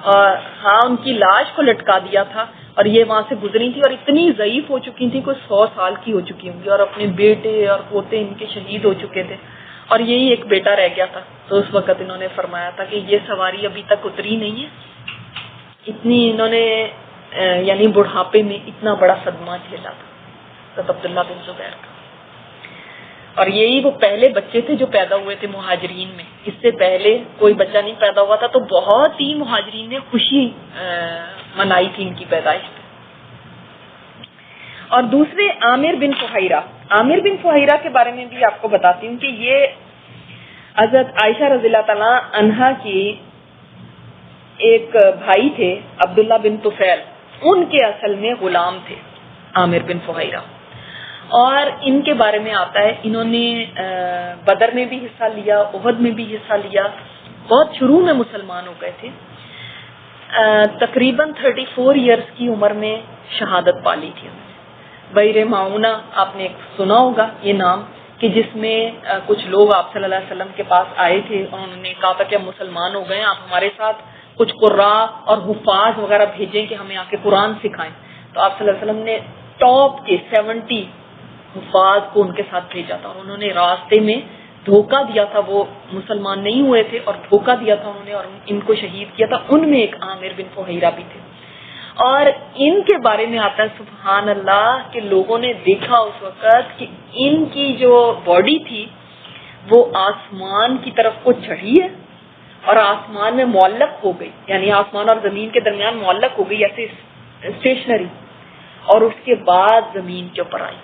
اور ہاں ان کی لاش کو لٹکا دیا تھا, اور یہ وہاں سے گزری تھی اور اتنی ضعیف ہو چکی تھی, کوئی 100 سال کی ہو چکی ہوں گی, اور اپنے بیٹے اور پوتے ان کے شہید ہو چکے تھے, اور یہی ایک بیٹا رہ گیا تھا. تو اس وقت انہوں نے فرمایا تھا کہ یہ سواری ابھی تک اتری نہیں ہے, اتنی انہوں نے یعنی بڑھاپے میں اتنا بڑا صدمہ جھیلا تھا عبداللہ بن زبیر کا. اور یہی وہ پہلے بچے تھے جو پیدا ہوئے تھے مہاجرین میں, اس سے پہلے کوئی بچہ نہیں پیدا ہوا تھا, تو بہت ہی مہاجرین نے خوشی منائی تھی ان کی پیدائش پہ. اور دوسرے عامر بن فہیرہ, عامر بن فہیرہ کے بارے میں بھی آپ کو بتاتی ہوں کہ یہ حضرت عائشہ رضی اللہ تعالی عنہا کی ایک بھائی تھے عبداللہ بن طفیل, ان کے اصل میں غلام تھے عامر بن فہیرہ. اور ان کے بارے میں آتا ہے انہوں نے بدر میں بھی حصہ لیا, احد میں بھی حصہ لیا, بہت شروع میں مسلمان ہو گئے تھے. تقریباً 34 ایئرز کی عمر میں شہادت پالی تھی. بئر معونہ آپ نے سنا ہوگا یہ نام, کہ جس میں کچھ لوگ آپ صلی اللہ علیہ وسلم کے پاس آئے تھے, انہوں نے کہا تھا کہ ہم مسلمان ہو گئے, آپ ہمارے ساتھ کچھ قراء اور حفاظ وغیرہ بھیجیں کہ ہمیں آ کے قرآن سکھائیں. تو آپ صلی اللہ علیہ وسلم نے ٹاپ کے 70 حفاظ کو ان کے ساتھ بھیجا تھا, اور انہوں نے راستے میں دھوکہ دیا تھا، وہ مسلمان نہیں ہوئے تھے اور دھوکہ دیا تھا انہوں نے اور ان کو شہید کیا تھا، ان میں ایک عامر بن فہیرہ بھی تھے. اور ان کے بارے میں آتا ہے سبحان اللہ کہ لوگوں نے دیکھا اس وقت کہ ان کی جو باڈی تھی وہ آسمان کی طرف کو چڑھی ہے اور آسمان میں معلق ہو گئی، یعنی آسمان اور زمین کے درمیان معلق ہو گئی ایسے اسٹیشنری، اور اس کے بعد زمین کے اوپر آئی.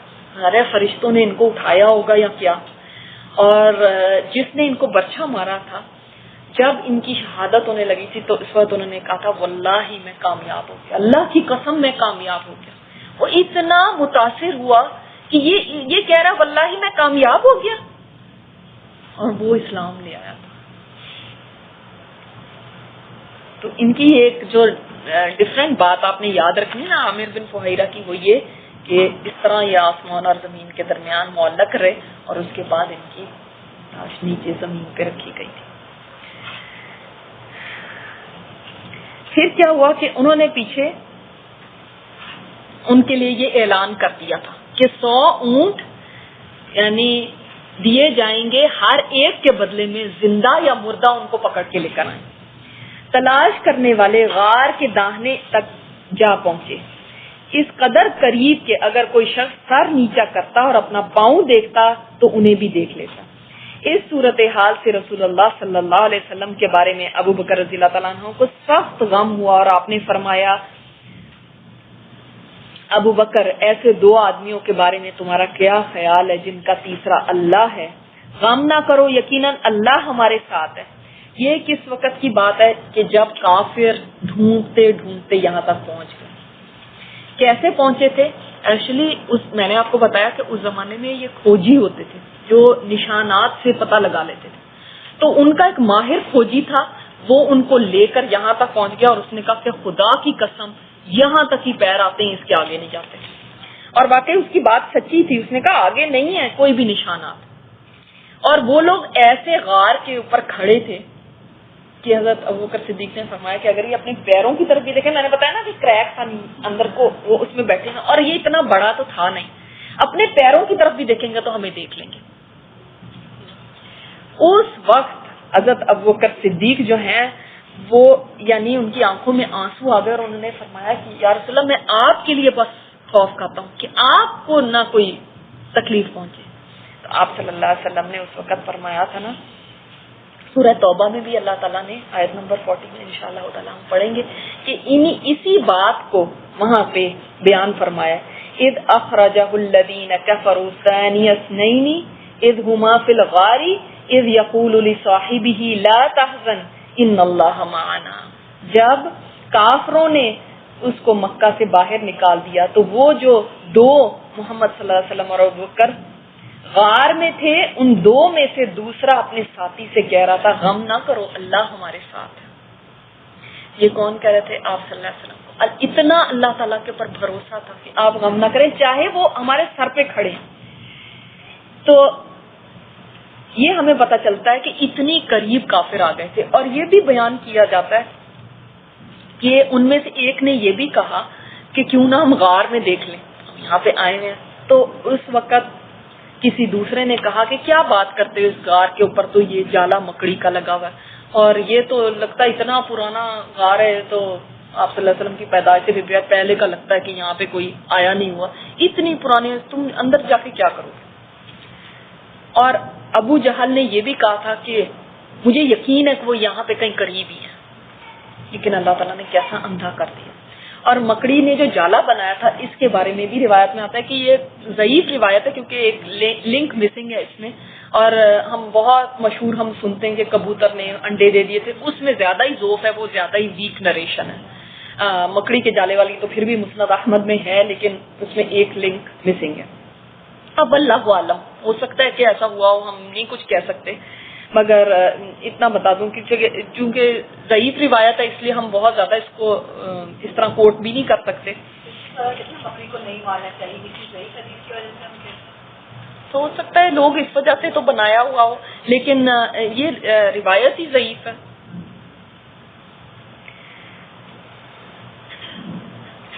ارے فرشتوں نے ان کو اٹھایا ہوگا یا کیا. اور جس نے ان کو برچھا مارا تھا جب ان کی شہادت ہونے لگی تھی تو اس وقت انہوں نے کہا تھا واللہ میں کامیاب ہو گیا، اللہ کی قسم میں کامیاب ہو گیا. وہ اتنا متاثر ہوا کہ یہ کہہ رہا واللہ میں کامیاب ہو گیا، اور وہ اسلام لے آیا تھا. تو ان کی ایک جو ڈفرینٹ بات آپ نے یاد رکھنی نا عامر بن فہیرہ کی، وہ یہ کہ اس طرح یہ آسمان اور زمین کے درمیان معلق رہے اور اس کے بعد ان کی لاش نیچے زمین پہ رکھی گئی تھی. پھر کیا ہوا کہ انہوں نے پیچھے ان کے لیے یہ اعلان کر دیا تھا کہ 100 اونٹ یعنی دیے جائیں گے، ہر ایک کے بدلے میں زندہ یا مردہ ان کو پکڑ کے لے کر آئیں. تلاش کرنے والے غار کے داہنے تک جا پہنچے، اس قدر قریب کہ اگر کوئی شخص سر نیچا کرتا اور اپنا پاؤں دیکھتا تو انہیں بھی دیکھ لیتا. اس صورتحال سے رسول اللہ صلی اللہ علیہ وسلم کے بارے میں ابو بکر رضی اللہ تعالیٰ عنہ کو سخت غم ہوا اور آپ نے فرمایا ابو بکر ایسے 2 آدمیوں کے بارے میں تمہارا کیا خیال ہے جن کا تیسرا اللہ ہے؟ غم نہ کرو، یقیناً اللہ ہمارے ساتھ ہے. یہ کس وقت کی بات ہے کہ جب کافر ڈھونڈتے ڈھونڈتے یہاں تک پہنچ گئے. کیسے پہنچے تھے؟ ایکچولی میں نے آپ کو بتایا کہ اس زمانے میں یہ کھوجی ہوتے تھے جو نشانات سے پتہ لگا لیتے تھے. تو ان کا ایک ماہر کھوجی تھا، وہ ان کو لے کر یہاں تک پہنچ گیا اور اس نے کہا کہ خدا کی قسم یہاں تک ہی پیر آتے ہیں، اس کے آگے نہیں جاتے. اور واقعی اس کی بات سچی تھی، اس نے کہا آگے نہیں ہے کوئی بھی نشانات. اور وہ لوگ ایسے غار کے اوپر کھڑے تھے کہ حضرت ابوبکر صدیق نے فرمایا کہ اگر یہ اپنے پیروں کی طرف بھی دیکھیں، میں نے بتایا نا کہ کریک تھا اندر کو، وہ اس میں بیٹھے ہیں اور یہ اتنا بڑا تو تھا نہیں، اپنے پیروں کی طرف بھی دیکھیں گے تو ہمیں دیکھ لیں گے. اس وقت حضرت ابوبکر صدیق جو ہیں وہ یعنی ان کی آنکھوں میں آنسو آ گئے اور انہوں نے فرمایا کہ یا رسول اللہ میں آپ کے لیے بس خوف کھاتا ہوں کہ آپ کو نہ کوئی تکلیف پہنچے. تو آپ صلی اللہ علیہ وسلم نے اس وقت فرمایا تھا نا، سورہ توبہ میں بھی اللہ تعالیٰ نے آیت نمبر 40 میں انشاءاللہ تعالیٰ ہم پڑھیں گے کہ اسی بات کو وہاں پہ بیان فرمایا اذ اخرجہ الذین کفروا ثانی اثنین اذ ہما فی الغار اذ یقول لصاحبہ لا تحزن ان اللہ معنا. جب کافروں نے اس کو مکہ سے باہر نکال دیا تو وہ جو 2 محمد صلی اللہ علیہ وسلم اور ابوبکر غار میں تھے، ان 2 میں سے دوسرا اپنے ساتھی سے کہہ رہا تھا غم نہ کرو اللہ ہمارے ساتھ ہے. یہ کون کہہ رہے تھے؟ آپ صلی اللہ علیہ وسلم کو. اتنا اللہ تعالیٰ کے اوپر بھروسہ تھا کہ آپ غم نہ کریں چاہے وہ ہمارے سر پہ کھڑے. تو یہ ہمیں پتہ چلتا ہے کہ اتنی قریب کافر آ گئے تھے. اور یہ بھی بیان کیا جاتا ہے کہ ان میں سے ایک نے یہ بھی کہا کہ کیوں نہ ہم غار میں دیکھ لیں، ہم یہاں پہ آئے ہیں. تو اس وقت کسی دوسرے نے کہا کہ کیا بات کرتے ہو، اس غار کے اوپر تو یہ جالا مکڑی کا لگا ہوا ہے اور یہ تو لگتا ہے اتنا پرانا غار ہے، تو آپ صلی اللہ علیہ وسلم کی پیدائش سے بھی پہلے کا لگتا ہے کہ یہاں پہ کوئی آیا نہیں ہوا، اتنی پرانی تم اندر جا کے کیا کرو. اور ابو جہل نے یہ بھی کہا تھا کہ مجھے یقین ہے کہ وہ یہاں پہ کہیں قریب ہی ہے، لیکن اللہ تعالیٰ نے کیسا اندھا کر دیا. اور مکڑی نے جو جالا بنایا تھا اس کے بارے میں بھی روایت میں آتا ہے کہ یہ ضعیف روایت ہے کیونکہ ایک لنک مسنگ ہے اس میں. اور ہم بہت مشہور ہم سنتے ہیں کہ کبوتر نے انڈے دے دیے تھے، اس میں زیادہ ہی ذوف ہے، وہ زیادہ ہی ویک نریشن ہے. مکڑی کے جالے والی تو پھر بھی مسند احمد میں ہے لیکن اس میں ایک لنک مسنگ ہے. اب اللہ عالم، ہو سکتا ہے کہ ایسا ہوا ہو، ہم نہیں کچھ کہہ سکتے، مگر اتنا بتا دوں کہ چونکہ ضعیف روایت ہے اس لیے ہم بہت زیادہ اس کو اس طرح کوٹ بھی نہیں کر سکتے. بکری کو نہیں مارنا چاہیے کسی ضعیف حدیث کی وجہ سے تو ہو سکتا ہے لوگ اس وجہ سے تو بنایا ہوا ہو، لیکن یہ روایت ہی ضعیف ہے.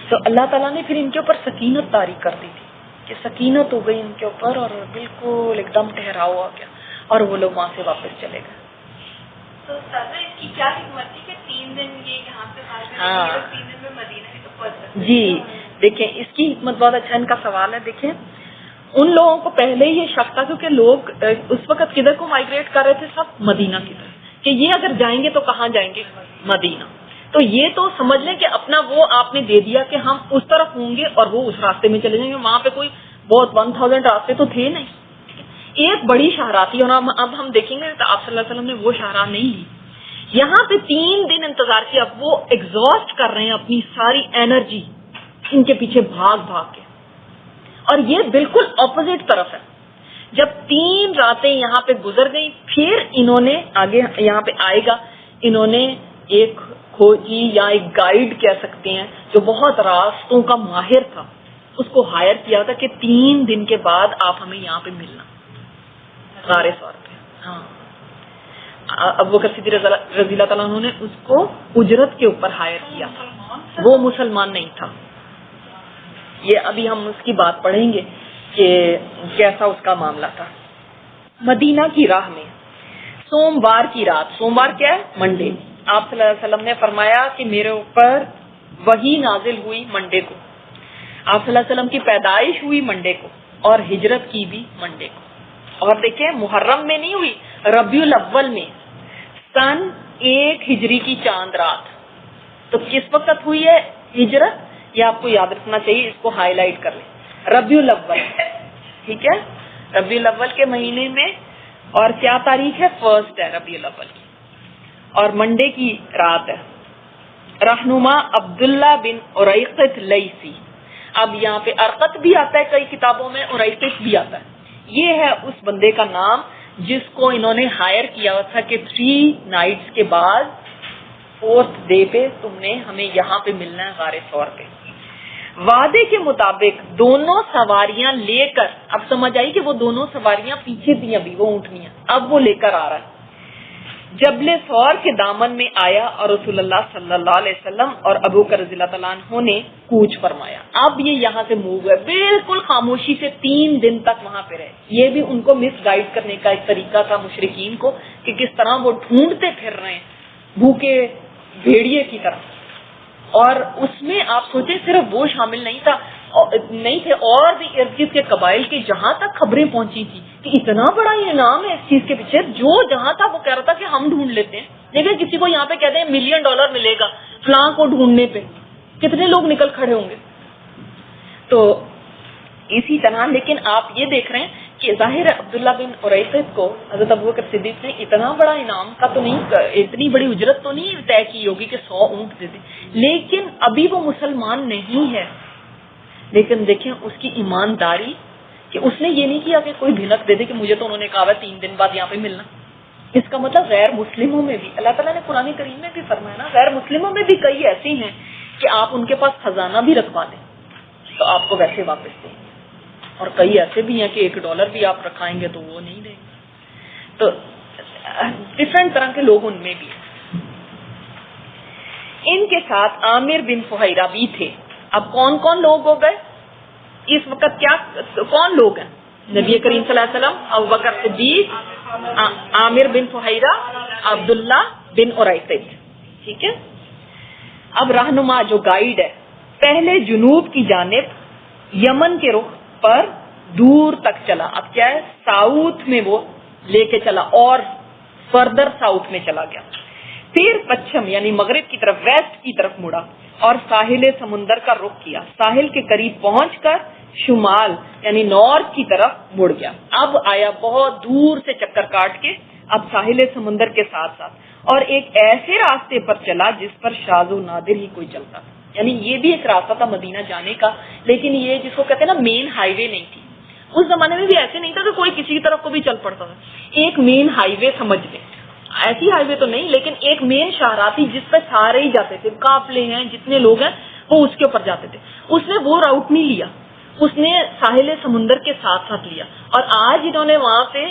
تو اللہ تعالیٰ نے پھر ان کے اوپر سکینت طاری کر دی تھی کہ سکینت ہو گئی ان کے اوپر اور بالکل ایک دم ٹھہراؤ آ گیا. اور وہ لوگ وہاں سے واپس چلے گئے. تو سر اس کی کیا حکمت تھی کہ 3 دن یہ یہاں سے ہاں 3 دن میں مدینہ بھی تو پہنچ سکتے؟ جی دیکھیں اس کی حکمت بہت اچھا ان کا سوال ہے. دیکھیں ان لوگوں کو پہلے ہی یہ شک تھا کیونکہ لوگ اس وقت کدھر کو مائگریٹ کر رہے تھے, سب مدینہ کی طرف, کہ یہ اگر جائیں گے تو کہاں جائیں گے, مدینہ. تو یہ تو سمجھ لیں کہ اپنا وہ آپ نے دے دیا کہ ہم اس طرف ہوں گے اور وہ اس راستے میں چلے جائیں گے. وہاں پہ کوئی بہت 1000 راستے تو تھے نہیں, ایک بڑی شاہراہ تھی. اور اب ہم دیکھیں گے تو آپ صلی اللہ علیہ وسلم نے وہ شاہراہ نہیں لی. یہاں پہ 3 دن انتظار کیا. اب وہ ایگزاسٹ کر رہے ہیں اپنی ساری انرجی ان کے پیچھے بھاگ بھاگ کے, اور یہ بالکل اپوزٹ طرف ہے. جب 3 راتیں یہاں پہ گزر گئی, پھر انہوں نے آگے یہاں پہ آئے گا, انہوں نے ایک کھوجی یا ایک گائیڈ کہہ سکتے ہیں جو بہت راستوں کا ماہر تھا, اس کو ہائر کیا تھا کہ 3 دن کے بعد آپ ہمیں یہاں پہ ملنا غار ثور پہ. ہاں ابو بکر صدیق رضی اللہ تعالیٰ عنہ نے اس کو اجرت کے اوپر ہائر کیا تھا, وہ مسلمان نہیں تھا. یہ ابھی ہم اس کی بات پڑھیں گے کہ کیسا اس کا معاملہ تھا. مدینہ کی راہ میں سوموار کی رات, سوموار کیا ہے, منڈے, آپ صلی اللہ علیہ وسلم نے فرمایا کہ میرے اوپر وحی نازل ہوئی منڈے کو. آپ صلی اللہ علیہ وسلم کی پیدائش ہوئی منڈے کو اور ہجرت کی بھی منڈے کو. اور دیکھیں محرم میں نہیں ہوئی, ربیع الاول میں سن 1 ہجری کی چاند رات. تو کس وقت ہوئی ہے ہجرت, یہ آپ کو یاد رکھنا چاہیے, اس کو ہائی لائٹ کر لیں. ربیع الاول, ٹھیک ہے, ربیع الاول کے مہینے میں, اور کیا تاریخ ہے, 1 ہے ربیع الاول کی, اور منڈے کی رات ہے. رہنما عبداللہ بن اریقط لیثی. اب یہاں پہ ارقط بھی آتا ہے کئی کتابوں میں, اریقط بھی آتا ہے. یہ ہے اس بندے کا نام جس کو انہوں نے ہائر کیا تھا کہ 3 نائٹس کے بعد 4th ڈے پہ تم نے ہمیں یہاں پہ ملنا ہے غار ثور پہ. وعدے کے مطابق دونوں سواریاں لے کر, اب سمجھ آئی کہ وہ دونوں سواریاں پیچھے تھیں ابھی, وہ اونٹنیاں, اب وہ لے کر آ رہا ہے. جبل ثور کے دامن میں آیا اور رسول اللہ صلی اللہ علیہ وسلم اور ابو بکر رضی اللہ تعالیٰ عنہ نے کوچ فرمایا. اب یہ یہاں سے موو ہے, بالکل خاموشی سے 3 دن تک وہاں پہ رہے. یہ بھی ان کو مس گائیڈ کرنے کا ایک طریقہ تھا مشرکین کو, کہ کس طرح وہ ڈھونڈتے پھر رہے ہیں بھوکے بھیڑیے کی طرح. اور اس میں آپ سوچیں صرف وہ شامل نہیں تھے, اور بھی ارد گرد کے قبائل کے جہاں تک خبریں پہنچی تھی کہ اتنا بڑا انعام ہے اس چیز کے پیچھے, جو جہاں تھا وہ کہہ رہا تھا کہ ہم ڈھونڈ لیتے ہیں. دیکھیں کسی کو یہاں پہ کہتے ہیں $1 ملین ملے گا فلاں کو ڈھونڈنے پہ, کتنے لوگ نکل کھڑے ہوں گے. تو اسی طرح لیکن آپ یہ دیکھ رہے ہیں کہ ظاہر عبداللہ بن اریقط کو حضرت ابوبکر صدیق نے اتنا بڑا انعام کا تو نہیں, اتنی بڑی اجرت تو نہیں طے کی ہوگی کہ 100 اونٹ دے دیں, لیکن ابھی وہ مسلمان نہیں ہے. لیکن دیکھیں اس کی ایمانداری کہ اس نے یہ نہیں کیا کہ کوئی بھنک دے دے کہ مجھے تو انہوں نے کہا ہے 3 دن بعد یہاں پہ ملنا. اس کا مطلب غیر مسلموں میں بھی اللہ تعالیٰ نے قرآن کریم میں بھی فرمایا نا, غیر مسلموں میں بھی کئی ایسی ہیں کہ آپ ان کے پاس خزانہ بھی رکھوا دیں تو آپ کو ویسے واپس دیں, اور کئی ایسے بھی ہیں کہ $1 بھی آپ رکھائیں گے تو وہ نہیں دیں گے. تو ڈفرینٹ طرح کے لوگ ان میں بھی ہیں. ان کے ساتھ عامر بن فہیرہ بھی تھے. اب کون کون لوگ ہو گئے اس وقت, کیا کون لوگ ہیں؟ نبی کریم صلی اللہ علیہ وسلم, ابوبکر صدیق, عامر بن فہیرہ, عبداللہ بن اریقط, ٹھیک ہے. اب رہنما جو گائیڈ ہے, پہلے جنوب کی جانب یمن کے رخ پر دور تک چلا. اب کیا ہے, ساؤتھ میں وہ لے کے چلا اور فردر ساؤتھ میں چلا گیا. پھر پچھم یعنی مغرب کی طرف, ویسٹ کی طرف مڑا اور ساحل سمندر کا رخ کیا. ساحل کے قریب پہنچ کر شمال یعنی نارتھ کی طرف مڑ گیا. اب آیا بہت دور سے چکر کاٹ کے, اب ساحل سمندر کے ساتھ ساتھ, اور ایک ایسے راستے پر چلا جس پر شاذ و نادر ہی کوئی چلتا تھا. یعنی یہ بھی ایک راستہ تھا مدینہ جانے کا, لیکن یہ جس کو کہتے ہیں نا مین ہائی وے نہیں تھی. اس زمانے میں بھی ایسے نہیں تھا کہ کوئی کسی کی طرف کو بھی چل پڑتا تھا. ایک مین ہائی وے سمجھ لیں, ایسی ہائی وے تو نہیں لیکن ایک مین شاہراہ تھی جس پہ سارے ہی جاتے تھے, قافلے ہیں جتنے لوگ ہیں وہ اس کے اوپر جاتے تھے. اس نے وہ راؤٹ نہیں لیا, اس نے ساحل سمندر کے ساتھ ساتھ لیا. اور آج انہوں نے وہاں پہ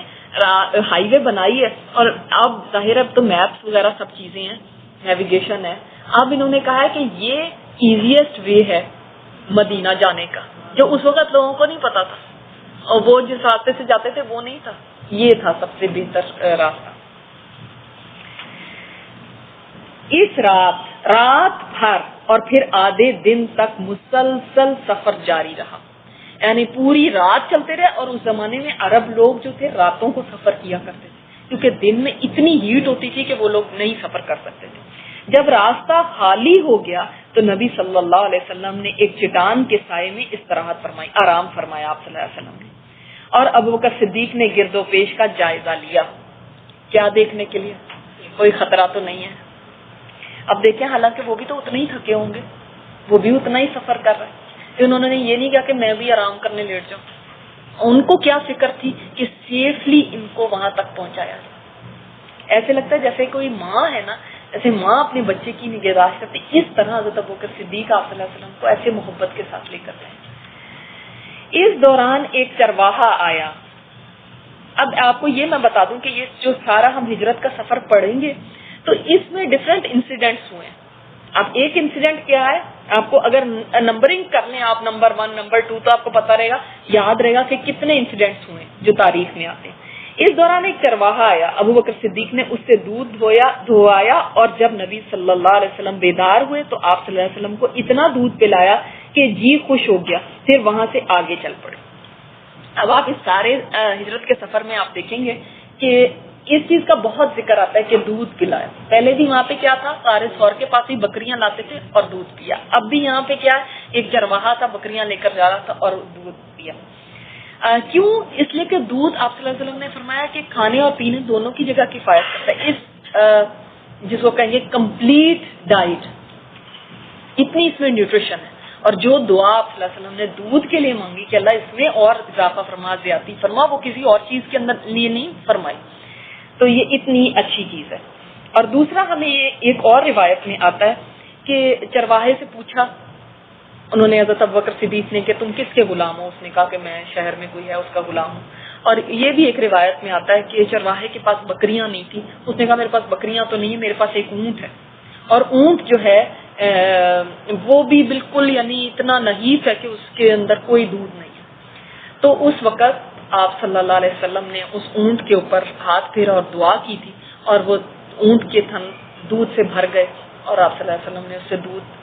ہائی وے بنائی ہے, اور اب ظاہر اب تو میپس وغیرہ سب چیزیں ہیں, نیویگیشن ہے. اب انہوں نے کہا ہے کہ یہ ایزیسٹ وے ہے مدینہ جانے کا, جو اس وقت لوگوں کو نہیں پتا تھا, اور وہ جس راستے سے جاتے تھے وہ نہیں تھا. یہ تھا سب سے بہتر راستہ. اس رات بھر اور پھر آدھے دن تک مسلسل سفر جاری رہا، یعنی پوری رات چلتے رہے. اور اس زمانے میں عرب لوگ جو تھے راتوں کو سفر کیا کرتے تھے، کیونکہ دن میں اتنی ہیٹ ہوتی تھی کہ وہ لوگ نہیں سفر کر سکتے تھے. جب راستہ خالی ہو گیا تو نبی صلی اللہ علیہ وسلم نے ایک چٹان کے سائے میں استراحت فرمائی، آرام فرمایا آپ صلی اللہ علیہ وسلم نے. اور ابوبکر صدیق نے گرد و پیش کا جائزہ لیا. کیا دیکھنے کے لیے؟ کوئی خطرہ تو نہیں ہے. اب دیکھیں، حالانکہ وہ بھی تو اتنے ہی تھکے ہوں گے، وہ بھی اتنا ہی سفر کر رہے ہیں. انہوں نے یہ نہیں کہا کہ میں بھی آرام کرنے لیٹ جاؤں. ان کو کیا فکر تھی کہ سیفلی ان کو وہاں تک پہنچایا جائے. ایسے لگتا ہے جیسے کوئی ماں ہے نا، جیسے ماں اپنے بچے کی نگہداشت کرتی، اس طرح حضرت ابوبکر صدیق آپ صلی اللہ علیہ وسلم کو ایسے محبت کے ساتھ لے کر گئے. اس دوران ایک چرواہا آیا. اب آپ کو یہ میں بتا دوں کہ یہ جو سارا ہم ہجرت کا سفر پڑھیں گے تو اس میں ڈفرینٹ انسیڈنٹس ہوئے ہیں. اب ایک انسیڈنٹ کیا ہے، آپ کو اگر نمبرنگ کر لیں آپ نمبر 1 نمبر 2 تو آپ کو پتا رہے گا، یاد رہے گا کہ کتنے انسیڈنٹس ہوئے جو تاریخ میں آتے ہیں. اس دوران ایک چرواہا آیا، ابوبکر صدیق نے اس سے دودھ دھوایا اور جب نبی صلی اللہ علیہ وسلم بیدار ہوئے تو آپ صلی اللہ علیہ وسلم کو اتنا دودھ پلایا کہ جی خوش ہو گیا. پھر وہاں سے آگے چل پڑے. اب آپ اس سارے ہجرت کے سفر میں آپ دیکھیں گے کہ اس چیز کا بہت ذکر آتا ہے کہ دودھ پلایا. پہلے بھی وہاں پہ کیا تھا، سارے سور کے پاس ہی بکریاں لاتے تھے اور دودھ پیا. اب بھی یہاں پہ کیا ہے، ایک چرواہا تھا، بکریاں لے کر جا رہا تھا اور دودھ پیا. کیوں؟ اس لیے کہ دودھ آپ صلی اللہ علیہ وسلم نے فرمایا کہ کھانے اور پینے دونوں کی جگہ کفایت کرتا ہے. اس جس کو کہیں گے کمپلیٹ ڈائٹ، اتنی اس میں نیوٹریشن ہے. اور جو دعا آپ صلی اللہ علیہ وسلم نے دودھ کے لیے مانگی کہ اللہ اس میں اور اضافہ فرما، زیادتی فرما، وہ کسی اور چیز کے اندر لیے نہیں فرمائی. تو یہ اتنی اچھی چیز ہے. اور دوسرا ہمیں یہ ایک اور روایت میں آتا ہے کہ چرواہے سے پوچھا انہوں نے حضرت ابوبکر صدیق نے کہ تم کس کے غلام ہو؟ اس نے کہا کہ میں شہر میں کوئی ہے اس کا غلام ہوں. اور یہ بھی ایک روایت میں آتا ہے کہ چرواہے کے پاس بکریاں نہیں تھی. اس نے کہا میرے پاس بکریاں تو نہیں، میرے پاس ایک اونٹ ہے، اور اونٹ جو ہے وہ بھی بالکل یعنی اتنا نحیف ہے کہ اس کے اندر کوئی دودھ نہیں ہے. تو اس وقت آپ صلی اللہ علیہ وسلم نے اس اونٹ کے اوپر ہاتھ پھیرا اور دعا کی تھی، اور وہ اونٹ کے تھن دودھ سے بھر گئے. اور آپ صلی اللہ علیہ وسلم نے اس سے دودھ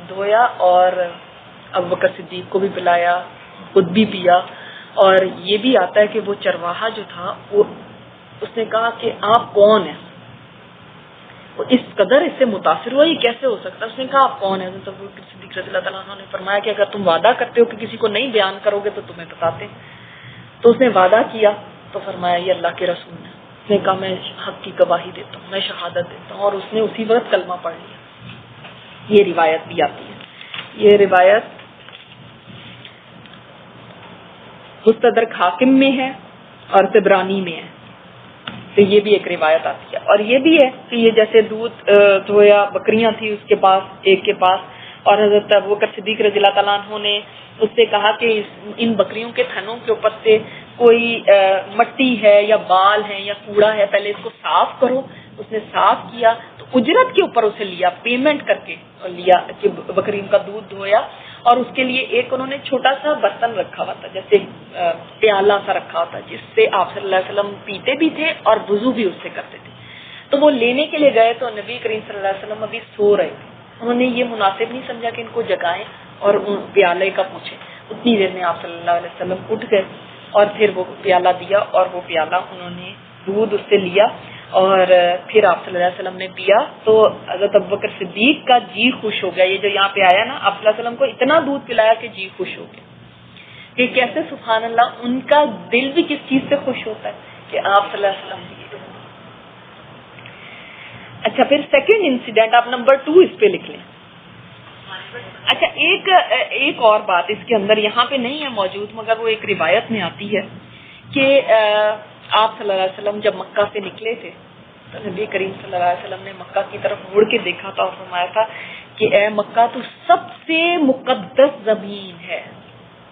دھویا اور ابوبکر صدیق کو بھی پلایا، خود بھی پیا. اور یہ بھی آتا ہے کہ وہ چرواہا جو تھا وہ اس نے کہا کہ آپ کون ہیں؟ وہ اس قدر اس سے متاثر ہوا، یہ کیسے ہو سکتا ہے؟ اس نے کہا آپ کون ہیں؟ تو ابوبکر صدیق رضی اللہ تعالیٰ عنہ نے فرمایا کہ اگر تم وعدہ کرتے ہو کہ کسی کو نہیں بیان کرو گے تو تمہیں بتاتے. تو اس نے وعدہ کیا تو فرمایا یہ اللہ کے رسول نے. اس نے کہا میں حق کی گواہی دیتا ہوں، میں شہادت دیتا ہوں. اور اس نے اسی وقت کلمہ پڑھ لیا. یہ روایت بھی آتی ہے. یہ روایت مستدرک حاکم میں ہے اور طبرانی میں ہے. تو یہ بھی ایک روایت آتی ہے. اور یہ بھی ہے کہ یہ جیسے دودھ دھویا، بکریاں تھی اس کے پاس، ایک کے پاس، اور حضرت ابوبکر صدیق رضی اللہ تعالیٰ عنہ نے اس سے کہا کہ ان بکریوں کے تھنوں کے اوپر سے کوئی مٹی ہے یا بال ہے یا کوڑا ہے، پہلے اس کو صاف کرو. اس نے صاف کیا تو اجرت کے اوپر اسے لیا، پیمنٹ کر کے لیا کہ بکریوں کا دودھ دھویا. اور اس کے لیے ایک انہوں نے چھوٹا سا برتن رکھا ہوا تھا، جیسے پیالہ سا رکھا ہوتا، جس سے آپ صلی اللہ علیہ وسلم پیتے بھی تھے اور وضو بھی اس سے کرتے تھے. تو وہ لینے کے لیے گئے تو نبی کریم صلی اللہ علیہ وسلم ابھی سو رہے تھے. انہوں نے یہ مناسب نہیں سمجھا کہ ان کو جگائیں اور ان پیالے کا پوچھیں. اتنی دیر میں آپ صلی اللہ علیہ وسلم اٹھ گئے اور پھر وہ پیالہ دیا، اور وہ پیالہ انہوں نے دودھ اس سے لیا اور پھر آپ صلی اللہ علیہ وسلم نے پیا. تو حضرت ابوبکر صدیق کا جی خوش ہو گیا. یہ جو یہاں پہ آیا نا، آپ صلی اللہ علیہ وسلم کو اتنا دودھ پلایا کہ جی خوش ہو گیا. کہ کیسے سبحان اللہ ان کا دل بھی کس چیز سے خوش ہوتا ہے کہ آپ صلی اللہ علیہ وسلم. اچھا، پھر سیکنڈ انسیڈنٹ آپ نمبر 2 اس پہ لکھ لیں. اچھا، ایک اور بات اس کے اندر یہاں پہ نہیں ہے موجود، مگر وہ ایک روایت میں آتی ہے کہ آپ صلی اللہ علیہ وسلم جب مکہ سے نکلے تھے تو نبی کریم صلی اللہ علیہ وسلم نے مکہ کی طرف مڑ کے دیکھا تھا اور فرمایا تھا کہ اے مکہ، تو سب سے مقدس زمین ہے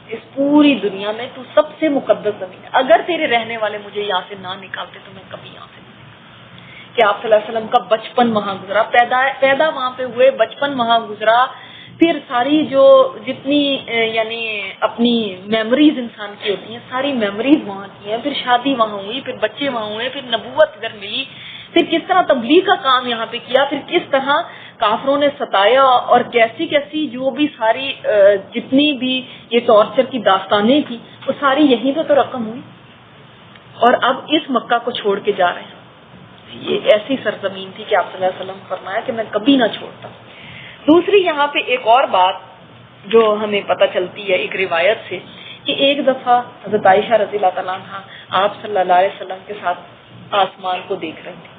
اس پوری دنیا میں، تو سب سے مقدس زمین ہے. اگر تیرے رہنے والے مجھے یہاں سے نہ نکالتے تو میں کبھی یہاں سے کہ آپ صلی اللہ علیہ وسلم کا بچپن وہاں گزرا، پیدا وہاں پہ ہوئے، بچپن وہاں گزرا، پھر ساری جو جتنی یعنی اپنی میموریز انسان کی ہوتی ہیں ساری میموریز وہاں کی ہیں، پھر شادی وہاں ہوئی، پھر بچے وہاں ہوئے، پھر نبوت ادھر ملی، پھر کس طرح تبلیغ کا کام یہاں پہ کیا، پھر کس طرح کافروں نے ستایا، اور کیسی کیسی جو بھی ساری جتنی بھی یہ ٹارچر کی داستانیں تھی وہ ساری یہیں پہ تو رقم ہوئی، اور اب اس مکہ کو چھوڑ کے جا رہے ہیں۔ یہ ایسی سرزمین تھی کہ آپ صلی اللہ علیہ وسلم فرمایا کہ میں کبھی نہ چھوڑتا۔ دوسری یہاں پہ ایک اور بات جو ہمیں پتہ چلتی ہے ایک روایت سے، کہ ایک دفعہ حضرت عائشہ رضی اللہ تعالیٰ عنہ آپ صلی اللہ علیہ وسلم کے ساتھ آسمان کو دیکھ رہی تھی،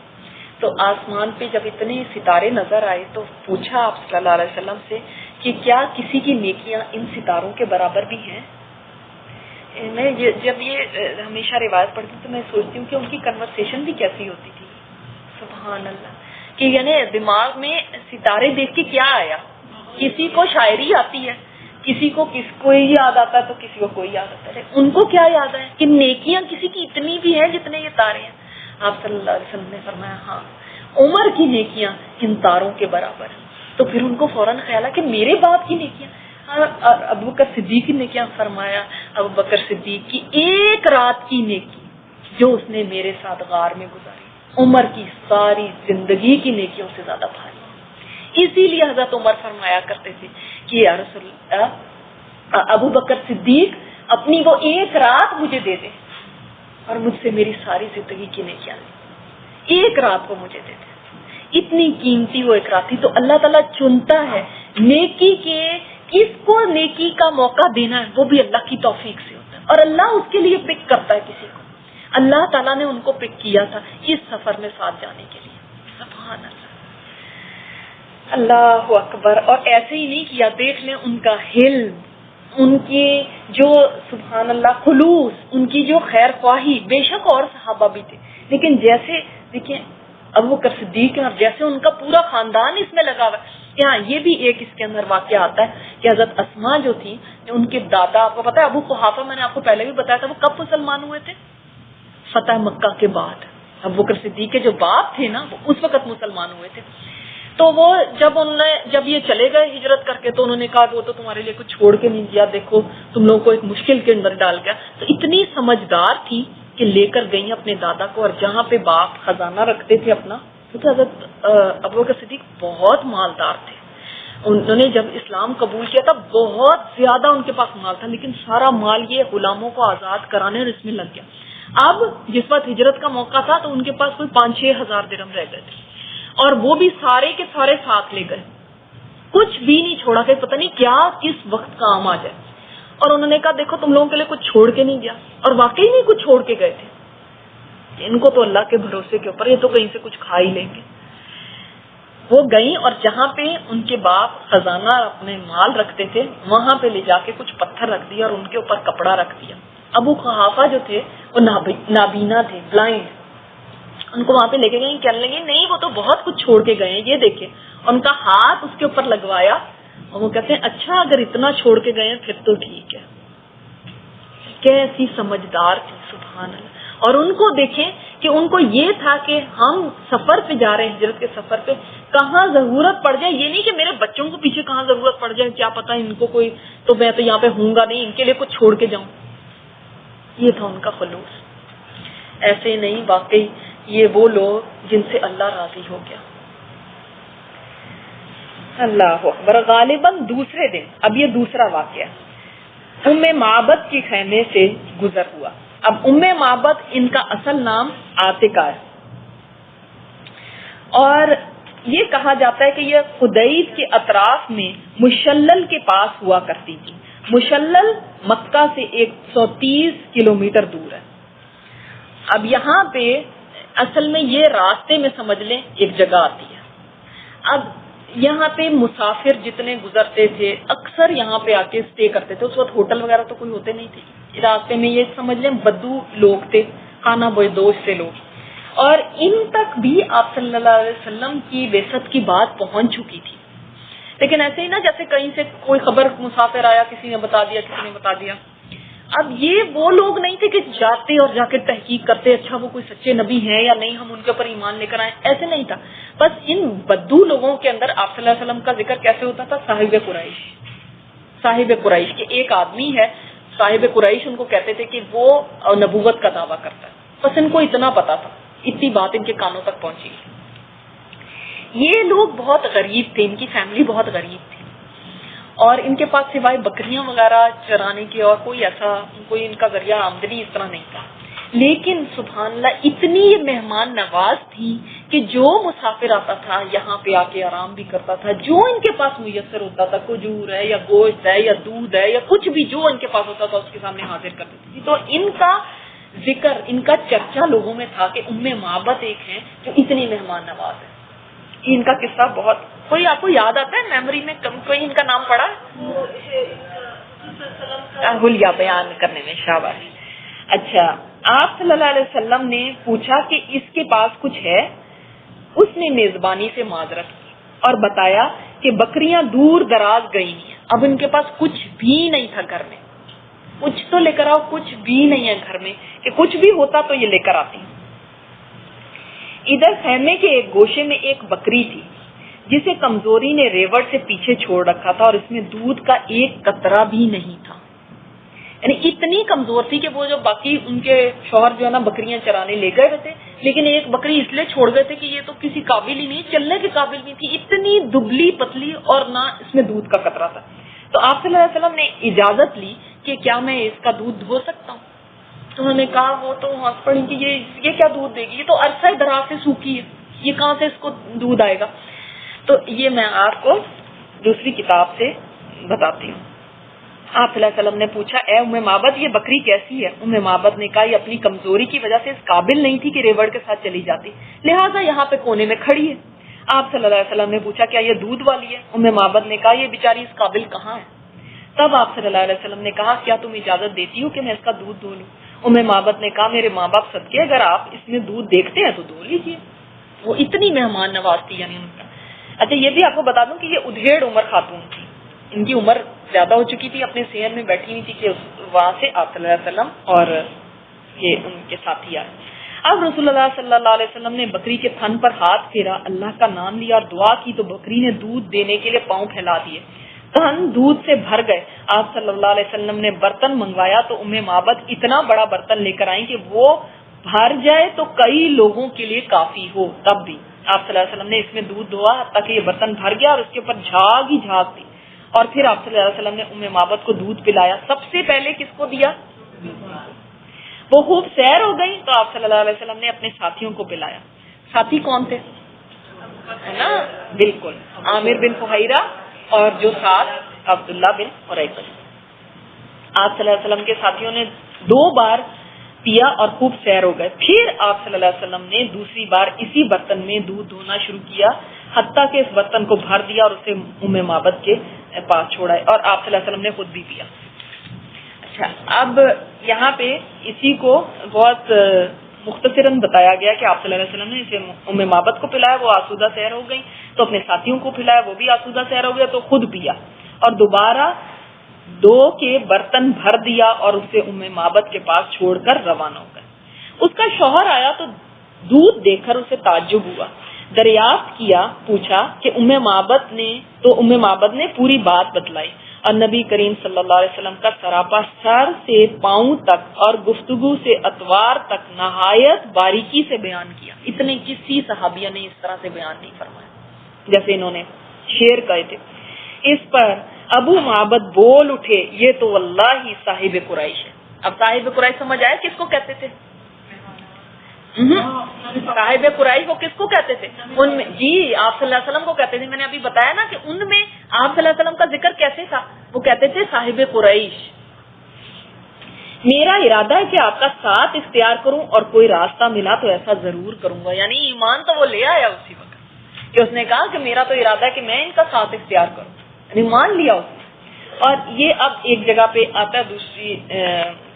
تو آسمان پہ جب اتنے ستارے نظر آئے تو پوچھا آپ صلی اللہ علیہ وسلم سے کہ کیا کسی کی نیکیاں ان ستاروں کے برابر بھی ہیں؟ میں جب یہ ہمیشہ روایت پڑھتی ہوں تو میں سوچتی ہوں کہ ان کی کنورسیشن بھی کیسی ہوتی تھی، سبحان اللہ، کہ یعنی دماغ میں ستارے دیکھ کے کیا آیا، کسی کو شاعری آتی ہے، کسی کو کوئی یاد آتا ہے تو کسی کو کوئی یاد آتا ہے، ان کو کیا یاد ہے کہ نیکیاں کسی کی اتنی بھی ہیں جتنے یہ تارے ہیں۔ آپ صلی اللہ علیہ وسلم نے فرمایا ہاں عمر کی نیکیاں ان تاروں کے برابر ہیں، تو پھر ان کو فوراً خیال ہے کہ میرے باپ کی نیکیاں، ابو بکر صدیق کی نیکیاں، فرمایا ابو بکر صدیق کی ایک رات کی نیکی جو اس نے میرے ساتھ غار میں گزاری عمر کی ساری زندگی کی نیکیوں سے زیادہ بھاری۔ اسی لیے حضرت عمر فرمایا کرتے تھے کہ یا رسول اللہ، ابو بکر صدیق اپنی وہ ایک رات مجھے دے دے اور مجھ سے میری ساری زندگی کی نیکیاں لے، ایک رات کو مجھے دے دے، اتنی قیمتی وہ ایک رات تھی۔ تو اللہ تعالیٰ چنتا ہے نیکی کے، کس کو نیکی کا موقع دینا ہے وہ بھی اللہ کی توفیق سے ہوتا ہے، اور اللہ اس کے لیے پک کرتا ہے کسی کو۔ اللہ تعالیٰ نے ان کو پک کیا تھا اس سفر میں ساتھ جانے کے لیے، سبحان اللہ، اللہ اکبر۔ اور ایسے ہی نہیں کیا، دیکھ لیں ان کا حلم، ان کی جو سبحان اللہ خلوص، ان کی جو خیر خواہی، بے شک اور صحابہ بھی تھے، لیکن جیسے دیکھیں ابو بکر صدیق اور جیسے ان کا پورا خاندان اس میں لگا ہوا ہے۔ یہاں یہ بھی ایک اس کے اندر واقعہ آتا ہے کہ حضرت اسما جو تھی، ان کے دادا، آپ کو پتا ہے ابو قحافہ، میں نے آپ کو پہلے بھی بتایا تھا، وہ کب مسلمان ہوئے تھے؟ فتح مکہ کے بعد۔ ابو بکر صدیق کے جو باپ تھے نا وہ اس وقت مسلمان ہوئے تھے، تو وہ جب یہ چلے گئے ہجرت کر کے تو انہوں نے کہا وہ تو تمہارے لیے کچھ چھوڑ کے نہیں دیا، دیکھو تم لوگوں کو ایک مشکل کے اندر ڈال گیا، تو اتنی سمجھدار تھی کہ لے کر گئی اپنے دادا کو، اور جہاں پہ باپ خزانہ رکھتے تھے اپنا، کیونکہ حضرت ابو بکر صدیق بہت مالدار تھے، انہوں نے جب اسلام قبول کیا تھا بہت زیادہ ان کے پاس مال تھا، لیکن سارا مال یہ غلاموں کو آزاد کرانے اور اس میں لگ گیا۔ اب جس وقت ہجرت کا موقع تھا تو ان کے پاس کوئی 5-6 ہزار درہم رہ گئے تھے، اور وہ بھی سارے کے سارے ساتھ لے گئے، کچھ بھی نہیں چھوڑا کہ پتہ نہیں کیا کس وقت کام آ جائے۔ اور انہوں نے کہا دیکھو تم لوگوں کے لیے کچھ چھوڑ کے نہیں گیا، اور واقعی نہیں کچھ چھوڑ کے گئے تھے، ان کو تو اللہ کے بھروسے کے اوپر، یہ تو کہیں سے کچھ کھا ہی لیں گے۔ وہ گئیں اور جہاں پہ ان کے باپ خزانہ اپنے مال رکھتے تھے وہاں پہ لے جا کے کچھ پتھر رکھ دیا اور ان کے اوپر کپڑا رکھ دیا۔ ابو قحافہ جو تھے وہ نابینا تھے، بلائنڈ، ان کو وہاں پہ لے کے گئے، کہنے لگے نہیں وہ تو بہت کچھ چھوڑ کے گئے ہیں، یہ دیکھیں، اور ان کا ہاتھ اس کے اوپر لگوایا، اور وہ کہتے ہیں اچھا اگر اتنا چھوڑ کے گئے ہیں پھر تو ٹھیک ہے۔ کیسی سمجھدار تھی، سبحان اللہ۔ اور ان کو دیکھیں کہ ان کو یہ تھا کہ ہم سفر پہ جا رہے ہیں، ہجرت کے سفر پہ، کہاں ضرورت پڑ جائے، یہ نہیں کہ میرے بچوں کو پیچھے کہاں ضرورت پڑ جائے، کیا پتا ان کو کوئی، تو میں تو یہاں پہ ہوں گا نہیں، ان کے لیے کچھ چھوڑ کے جاؤں، یہ تھا ان کا خلوص۔ ایسے نہیں، واقعی یہ وہ لوگ جن سے اللہ راضی ہو گیا۔ اللہ اکبر۔ غالباً دوسرے دن، اب یہ دوسرا واقعہ، ام معبد کے خیمے سے گزر ہوا۔ اب ام معبد ان کا اصل نام عاتقہ ہے، اور یہ کہا جاتا ہے کہ یہ خدیج کے اطراف میں مشلل کے پاس ہوا کرتی تھی۔ مشلل مکہ سے 130 کلومیٹر دور ہے۔ اب یہاں پہ اصل میں یہ راستے میں سمجھ لیں ایک جگہ آتی ہے۔ اب یہاں پہ مسافر جتنے گزرتے تھے اکثر یہاں پہ آ کے اسٹے کرتے تھے، اس وقت ہوٹل وغیرہ تو کوئی ہوتے نہیں تھے، راستے میں یہ سمجھ لیں بدو لوگ تھے، خانہ بدوش سے لوگ، اور ان تک بھی آپ صلی اللہ علیہ وسلم کی بعثت کی بات پہنچ چکی تھی، لیکن ایسے ہی نا جیسے کہیں سے کوئی خبر مسافر آیا، کسی نے بتا دیا، کسی نے بتا دیا، اب یہ وہ لوگ نہیں تھے کہ جاتے اور جا کے تحقیق کرتے اچھا وہ کوئی سچے نبی ہیں یا نہیں، ہم ان کے اوپر ایمان لے کر آئیں، ایسے نہیں تھا. بس ان بدو لوگوں کے اندر آپ صلی اللہ علیہ وسلم کا ذکر کیسے ہوتا تھا؟ صاحب قریش کے ایک آدمی ہے صاحب قریش، ان کو کہتے تھے کہ وہ نبوت کا دعویٰ کرتا ہے. بس ان کو اتنا پتا تھا، اتنی بات ان کے کانوں تک پہنچی. یہ لوگ بہت غریب تھے، ان کی فیملی بہت غریب تھی، اور ان کے پاس سوائے بکریاں وغیرہ چرانے کے اور کوئی ان کا ذریعہ آمدنی اس طرح نہیں تھا. لیکن سبحان اللہ اتنی یہ مہمان نواز تھی کہ جو مسافر آتا تھا یہاں پہ آ کے آرام بھی کرتا تھا، جو ان کے پاس میسر ہوتا تھا، کھجور ہے یا گوشت ہے یا دودھ ہے یا کچھ بھی جو ان کے پاس ہوتا تھا اس کے سامنے حاضر کر دیتی تھی. تو ان کا ذکر، ان کا چرچا لوگوں میں تھا کہ ام معبد ایک ہیں جو اتنی مہمان نواز ہے. ان کا قصہ بہت، کوئی آپ کو یاد آتا ہے میموری میں کوئی ان کا نام پڑا؟ حلیہ بیان کرنے میں شاباش. اچھا، آپ صلی اللہ علیہ وسلم نے پوچھا کہ اس کے پاس کچھ ہے، اس نے میزبانی سے معذرت کی اور بتایا کہ بکریاں دور دراز گئی ہیں، اب ان کے پاس کچھ بھی نہیں تھا گھر میں. کچھ تو لے کر آؤ، کچھ بھی نہیں ہے گھر میں، کہ کچھ بھی ہوتا تو یہ لے کر آتی. ادھر خیمے کے ایک گوشے میں ایک بکری تھی جسے کمزوری نے ریوڑ سے پیچھے چھوڑ رکھا تھا اور اس میں دودھ کا ایک قطرہ بھی نہیں تھا. یعنی اتنی کمزور تھی کہ وہ جو باقی ان کے شوہر جو ہے نا بکریاں چرانے لے گئے تھے، لیکن ایک بکری اس لیے چھوڑ گئے تھے کہ یہ تو کسی قابل ہی نہیں، چلنے کے قابل نہیں تھی، اتنی دبلی پتلی اور نہ اس میں دودھ کا قطرہ تھا. تو آپ صلی اللہ علیہ وسلم نے اجازت لی کہ کیا میں اس کا دودھ دھو سکتا ہوں؟ تو انہوں نے کہا، وہ تو ہنس پڑی کہ یہ کیا دودھ دے گی، یہ تو عرصہ دراز سے سوکھی ہے، یہ کہاں سے اس کو دودھ آئے گا. تو یہ میں آپ کو دوسری کتاب سے بتاتی ہوں. آپ صلی اللہ علیہ وسلم نے پوچھا، اے ام معبد یہ بکری کیسی ہے؟ ام معبد نے کہا، یہ اپنی کمزوری کی وجہ سے اس قابل نہیں تھی کہ ریوڑ کے ساتھ چلی جاتی، لہٰذا یہاں پہ کونے میں کھڑی ہے. آپ صلی اللہ علیہ وسلم نے پوچھا، کیا یہ دودھ والی ہے؟ ام معبد نے کہا، یہ بیچاری اس قابل کہاں ہے. تب آپ صلی اللہ علیہ وسلم نے کہا، کیا تم اجازت دیتی ہو کہ میں اس کا دودھ دھو لوں؟ ام معبد نے کہا، میرے ماں باپ صدقے اگر آپ اس میں دودھ دیکھتے ہیں تو دھو لیجیے. وہ اتنی مہمان نواز تھی یعنی ان کا. اچھا، یہ بھی آپ کو بتا دوں کہ یہ ادھیڑ عمر خاتون تھی، ان کی عمر زیادہ ہو چکی تھی، اپنے صحن میں بیٹھی ہوئی تھی کہ وہاں سے آپ صلی اللہ علیہ وسلم اور یہ ان کے ساتھی آئے. اب رسول اللہ صلی اللہ علیہ وسلم نے بکری کے تھن پر ہاتھ پھیرا، اللہ کا نام لیا اور دعا کی تو بکری نے دودھ دینے کے لیے پاؤں پھیلا دیے. تھن دودھ سے بھر گئے. آپ صلی اللہ علیہ وسلم نے برتن منگوایا تو ام معبد اتنا بڑا برتن لے کر آئیں کہ وہ بھر جائے تو کئی لوگوں کے لیے کافی ہو. تب بھی آپ صلی اللہ علیہ وسلم نے اس میں دودھ دھوا تاکہ یہ برتن بھر گیا اور اس کے اوپر جھاگ ہی جھاگ تھی. اور پھر آپ صلی اللہ علیہ وسلم نے ام معبد کو دودھ پلایا. سب سے پہلے کس کو دیا؟ وہ خوب سیر ہو گئی تو آپ صلی اللہ علیہ وسلم نے اپنے ساتھیوں کو پلایا. ساتھی کون تھے؟ ہے نا، بالکل عامر بن فہیرہ اور جو ساتھ عبداللہ بن حریثہ. آپ صلی اللہ علیہ وسلم کے ساتھیوں نے 2 بار پیا اور خوب سیر ہو گئے. پھر آپ صلی اللہ علیہ وسلم نے دوسری بار اسی برتن میں دودھ دھونا شروع کیا حتیٰ کہ اس برتن کو بھر دیا اور اسے ام معبد کے پاس چھوڑا اور آپ صلی اللہ علیہ وسلم نے خود بھی پیا. اچھا، اب یہاں پہ اسی کو بہت مختصراً بتایا گیا کہ آپ صلی اللہ علیہ وسلم نے اسے ام معبد کو پلایا، وہ آسودہ سیر ہو گئی، تو اپنے ساتھیوں کو پلایا، وہ بھی آسودہ سیر ہو گیا تو خود پیا، اور دوبارہ 2 کے برتن بھر دیا اور اسے ام معبد کے پاس چھوڑ کر روانہ ہو گئے. اس کا شوہر آیا تو دودھ دیکھ کر اسے تعجب ہوا. دریافت کیا، پوچھا کہ ام معبد نے پوری بات بتلائی اور نبی کریم صلی اللہ علیہ وسلم کا سراپا سر سے پاؤں تک اور گفتگو سے اتوار تک نہایت باریکی سے بیان کیا. اتنے کسی صحابیہ نے اس طرح سے بیان نہیں فرمایا جیسے انہوں نے شعر کہے تھے. اس پر ابو معبد بول اٹھے، یہ تو واللہ صاحب قریش ہے. اب صاحب قریش سمجھ آئے کس کو کہتے تھے؟ صاحب قریش وہ کس کو کہتے تھے؟ ان میں جی آپ صلی اللہ علیہ وسلم کو کہتے تھے. میں نے ابھی بتایا نا کہ ان میں آپ صلی اللہ علیہ وسلم کا ذکر کیسے تھا؟ وہ کہتے تھے صاحب قریش. میرا ارادہ ہے کہ آپ کا ساتھ اختیار کروں اور کوئی راستہ ملا تو ایسا ضرور کروں گا. یعنی ایمان تو وہ لے آیا اسی وقت کہ اس نے کہا کہ میرا تو ارادہ ہے کہ میں ان کا ساتھ اختیار کروں، یعنی مان لیا اس نے. اور یہ اب ایک جگہ پہ آتا ہے دوسری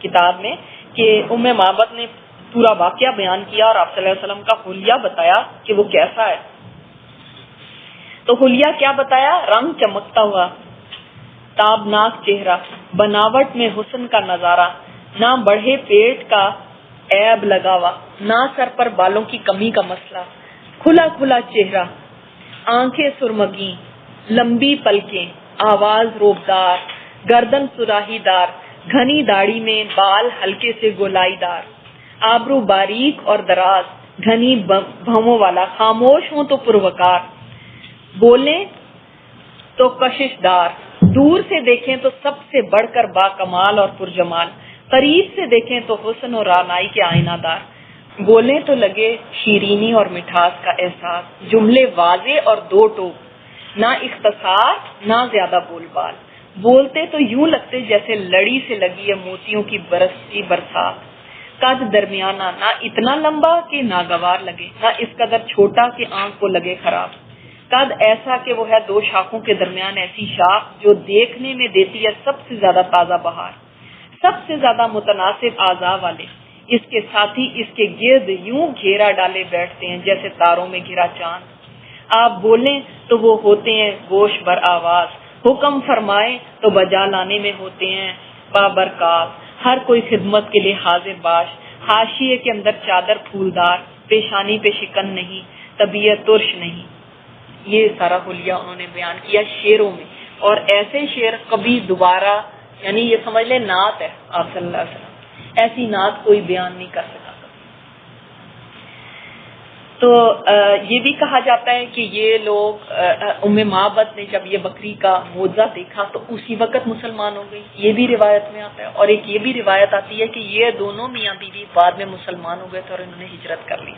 کتاب میں کہ ام معبد نے پورا واقعہ بیان کیا اور آپ صلی اللہ علیہ وسلم کا حلیہ بتایا کہ وہ کیسا ہے. تو حلیہ کیا بتایا؟ رنگ چمکتا ہوا، تابناک چہرہ، بناوٹ میں حسن کا نظارہ، نہ بڑھے پیٹ کا عیب لگاوا، نہ سر پر بالوں کی کمی کا مسئلہ، کھلا کھلا چہرہ، آنکھیں سرمگی، لمبی پلکیں، آواز روبدار، گردن سراہی دار، گھنی داڑھی میں بال ہلکے سے گولائی دار، آبرو باریک اور دراز، گھنی بھووں والا، خاموش ہوں تو پروکار، بولیں تو کشش دار، دور سے دیکھیں تو سب سے بڑھ کر با کمال اور پرجمال، قریب سے دیکھیں تو حسن اور رعنائی کے آئینہ دار، بولیں تو لگے شیرینی اور مٹھاس کا احساس، جملے واضح اور دو ٹوک، نہ اختصار نہ زیادہ بول بال، بولتے تو یوں لگتے جیسے لڑی سے لگی ہے موتیوں کی برستی برسات، قد درمیانہ، نہ اتنا لمبا کہ ناگوار لگے، نہ اس قدر چھوٹا کہ آنکھ کو لگے خراب، قد ایسا کہ وہ ہے دو شاخوں کے درمیان ایسی شاخ جو دیکھنے میں دیتی ہے سب سے زیادہ تازہ بہار، سب سے زیادہ متناسب اعضاء والے، اس کے ساتھی اس کے گرد یوں گھیرا ڈالے بیٹھتے ہیں جیسے تاروں میں گھرا چاند، آپ بولیں تو وہ ہوتے ہیں گوش بر آواز، حکم فرمائے تو بجا لانے میں ہوتے ہیں بابرکات، ہر کوئی خدمت کے لیے حاضر باش، حاشیے کے اندر چادر پھولدار، پیشانی پہ شکن نہیں، طبیعت ترش نہیں۔ یہ سارا حلیہ انہوں نے بیان کیا شعروں میں، اور ایسے شعر کبھی دوبارہ، یعنی یہ سمجھ لیں نعت ہے آپ صلی اللہ علیہ وسلم، ایسی نعت کوئی بیان نہیں کر سکا۔ تو یہ بھی کہا جاتا ہے کہ یہ لوگ ام معبد نے جب یہ بکری کا معجزہ دیکھا تو اسی وقت مسلمان ہو گئی، یہ بھی روایت میں آتا ہے، اور ایک یہ بھی روایت آتی ہے کہ یہ دونوں میاں بیوی بعد میں مسلمان ہو گئے تھے اور انہوں نے ہجرت کر لی۔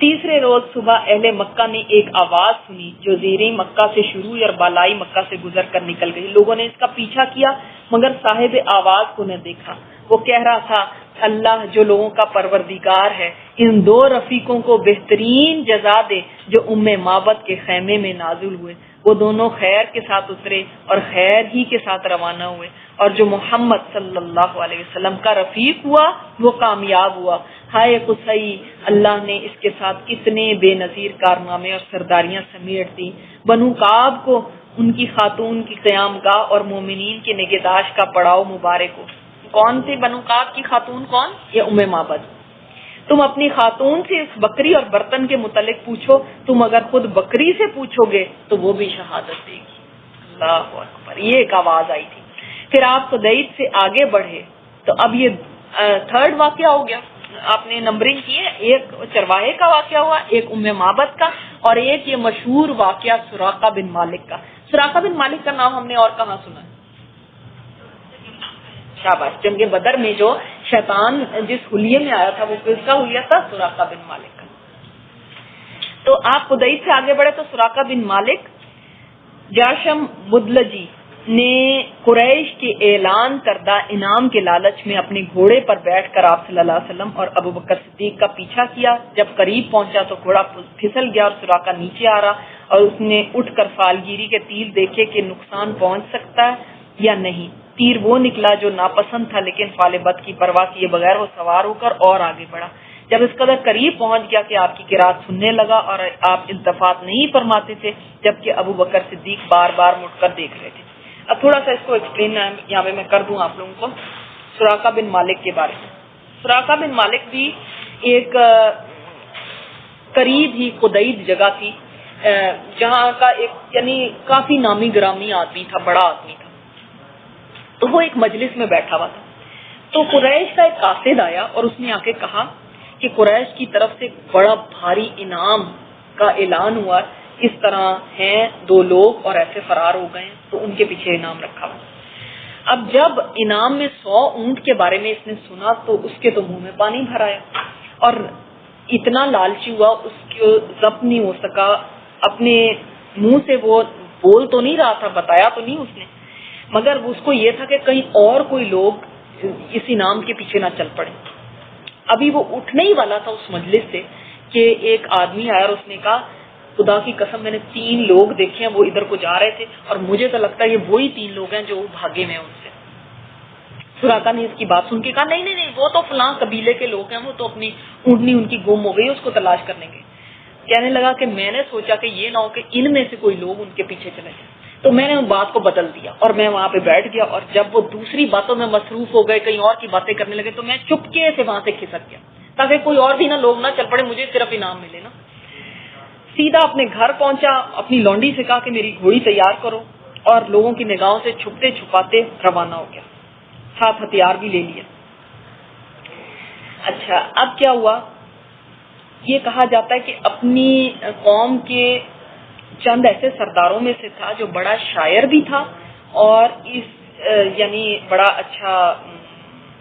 تیسرے روز صبح اہل مکہ نے ایک آواز سنی جو زیریں مکہ سے شروع اور بالائی مکہ سے گزر کر نکل گئی، لوگوں نے اس کا پیچھا کیا مگر صاحب آواز کو نہ دیکھا، وہ کہہ رہا تھا اللہ جو لوگوں کا پروردگار ہے ان دو رفیقوں کو بہترین جزا دے جو ام معبد کے خیمے میں نازل ہوئے، وہ دونوں خیر کے ساتھ اترے اور خیر ہی کے ساتھ روانہ ہوئے، اور جو محمد صلی اللہ علیہ وسلم کا رفیق ہوا وہ کامیاب ہوا۔ ہائے قصی، اللہ نے اس کے ساتھ کتنے بے نظیر کارنامے اور سرداریاں سمیٹ دی۔ بنو کعب کو ان کی خاتون کی قیام گاہ اور مومنین کے نگہداشت کا پڑاؤ مبارک ہو۔ کون تھے بنو کعب کی خاتون؟ کون؟ یہ ام معبد۔ تم اپنی خاتون سے اس بکری اور برتن کے متعلق پوچھو، تم اگر خود بکری سے پوچھو گے تو وہ بھی شہادت دے گی۔ اللہ اکبر، یہ ایک آواز آئی تھی۔ پھر آپ قدید سے آگے بڑھے تو اب یہ تھرڈ واقعہ ہو گیا، آپ نے نمبرنگ کی ہے، ایک چرواہے کا واقعہ ہوا، ایک ام معبد کا، اور ایک یہ مشہور واقعہ سراقہ بن مالک کا۔ سراقہ بن مالک کا نام ہم نے اور کہاں سنا ہے؟ شاباش، جنگ بدر میں جو شیطان جس حلیے میں آیا تھا وہ کس کا حلیہ تھا؟ سراقہ بن مالک کا۔ تو آپ قدید سے آگے بڑھے تو سراقہ بن مالک جاشم مدلجی نے قریش کے اعلان کردہ انعام کے لالچ میں اپنے گھوڑے پر بیٹھ کر آپ صلی اللہ علیہ وسلم اور ابو بکر صدیق کا پیچھا کیا۔ جب قریب پہنچا تو گھوڑا پھسل گیا اور سراقہ نیچے آ رہا، اور اس نے اٹھ کر فالگیری کے تیر دیکھے کہ نقصان پہنچ سکتا ہے یا نہیں۔ تیر وہ نکلا جو ناپسند تھا، لیکن فال بد کی پرواہ کیے بغیر وہ سوار ہو کر اور آگے بڑھا۔ جب اس قدر قریب پہنچ گیا کہ آپ کی قرات سننے لگا اور آپ التفات نہیں فرماتے تھے، جبکہ ابو بکر صدیق بار بار مڑ کر دیکھ رہے تھے۔ اب تھوڑا سا اس کو ایکسپلین یہاں پہ میں کر دوں آپ لوگوں کو سراقہ بن مالک کے بارے میں۔ سراقہ بن مالک بھی ایک قریب ہی قدید جگہ تھی، جہاں کا ایک یعنی کافی نامی گرامی آدمی تھا، بڑا آدمی تھا۔ تو وہ ایک مجلس میں بیٹھا ہوا تھا، تو قریش کا ایک قاصد آیا اور اس نے آ کے کہا کہ قریش کی طرف سے بڑا بھاری انعام کا اعلان ہوا، اس طرح ہیں دو لوگ اور ایسے فرار ہو گئے، تو ان کے پیچھے انعام رکھا ہوا۔ اب جب انعام میں 100 اونٹ کے بارے میں اس نے سنا تو اس کے تو منہ میں پانی بھر آیا، اور اتنا لالچی ہوا اس کو ضبط نہیں ہو سکا، اپنے منہ سے وہ بول تو نہیں رہا تھا، بتایا تو نہیں اس نے، مگر اس کو یہ تھا کہ کہیں اور کوئی لوگ اس انعام کے پیچھے نہ چل پڑے۔ ابھی وہ اٹھنے ہی والا تھا اس مجلس سے کہ ایک آدمی آیا اور اس نے کہا خدا کی قسم میں نے 3 لوگ دیکھے ہیں، وہ ادھر کو جا رہے تھے اور مجھے تو لگتا ہے یہ وہی 3 لوگ ہیں جو بھاگے میں ان سے۔ سراقہ نے اس کی بات سن کے کہا نہیں نہیں نہیں، وہ تو فلاں قبیلے کے لوگ ہیں، وہ تو اپنی اونٹنی ان کی گم ہو گئی، اس کو تلاش کرنے گئے۔ کہنے لگا کہ میں نے سوچا کہ یہ نہ ہو کہ ان میں سے کوئی لوگ ان کے پیچھے چلے جائیں۔ تو میں نے ان بات کو بدل دیا اور میں وہاں پہ بیٹھ گیا, اور جب وہ دوسری باتوں میں مصروف ہو گئے, کہیں اور کی باتیں کرنے لگے, تو میں چپکے سے وہاں سے کھسک گیا تاکہ کوئی اور بھی نہ لوگ نہ چل پڑے, مجھے صرف انعام ملے نا. سیدھا اپنے گھر پہنچا, اپنی لونڈی سے کہا کہ میری گھوڑی تیار کرو, اور لوگوں کی نگاہوں سے چھپتے چھپاتے روانہ ہو گیا, ساتھ ہتھیار بھی لے لیا. اچھا, اب کیا ہوا, یہ کہا جاتا ہے کہ اپنی قوم کے چند ایسے سرداروں میں سے تھا جو بڑا شاعر بھی تھا اور یعنی بڑا اچھا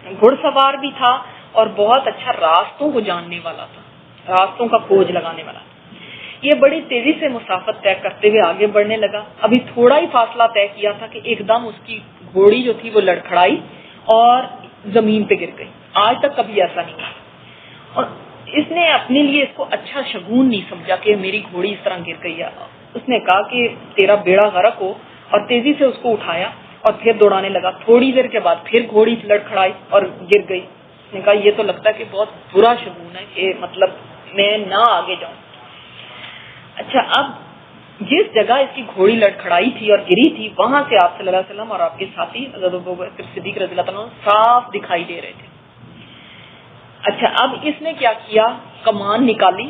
گھڑ سوار بھی تھا اور بہت اچھا راستوں کو جاننے والا تھا, راستوں کا کھوج لگانے والا تھا. یہ بڑی تیزی سے مسافت طے کرتے ہوئے آگے بڑھنے لگا. ابھی تھوڑا ہی فاصلہ طے کیا تھا کہ ایک دم اس کی گھوڑی جو تھی وہ لڑکھڑائی اور زمین پہ گر گئی. آج تک کبھی ایسا نہیں ہوا, اور اس نے اپنے لیے اس کو اچھا شگون نہیں سمجھا کہ میری گھوڑی اس طرح گر گئی ہے. اس نے کہا کہ تیرا بیڑا غرق ہو, اور تیزی سے اس کو اٹھایا اور پھر دوڑانے لگا. تھوڑی دیر کے بعد پھر گھوڑی لڑکھڑائی اور گر گئی. اس نے کہا یہ تو لگتا ہے کہ بہت برا شگون ہے کہ مطلب میں نہ آگے جاؤں. اچھا, اب جس جگہ اس کی گھوڑی لڑکھڑائی تھی اور گری تھی, وہاں سے آپ صلی اللہ علیہ وسلم اور آپ کے ساتھی حضرت ابوبکر صدیق رضی اللہ عنہ صاف دکھائی دے رہے تھے. اچھا, اب اس نے کیا کیا, کمان نکالی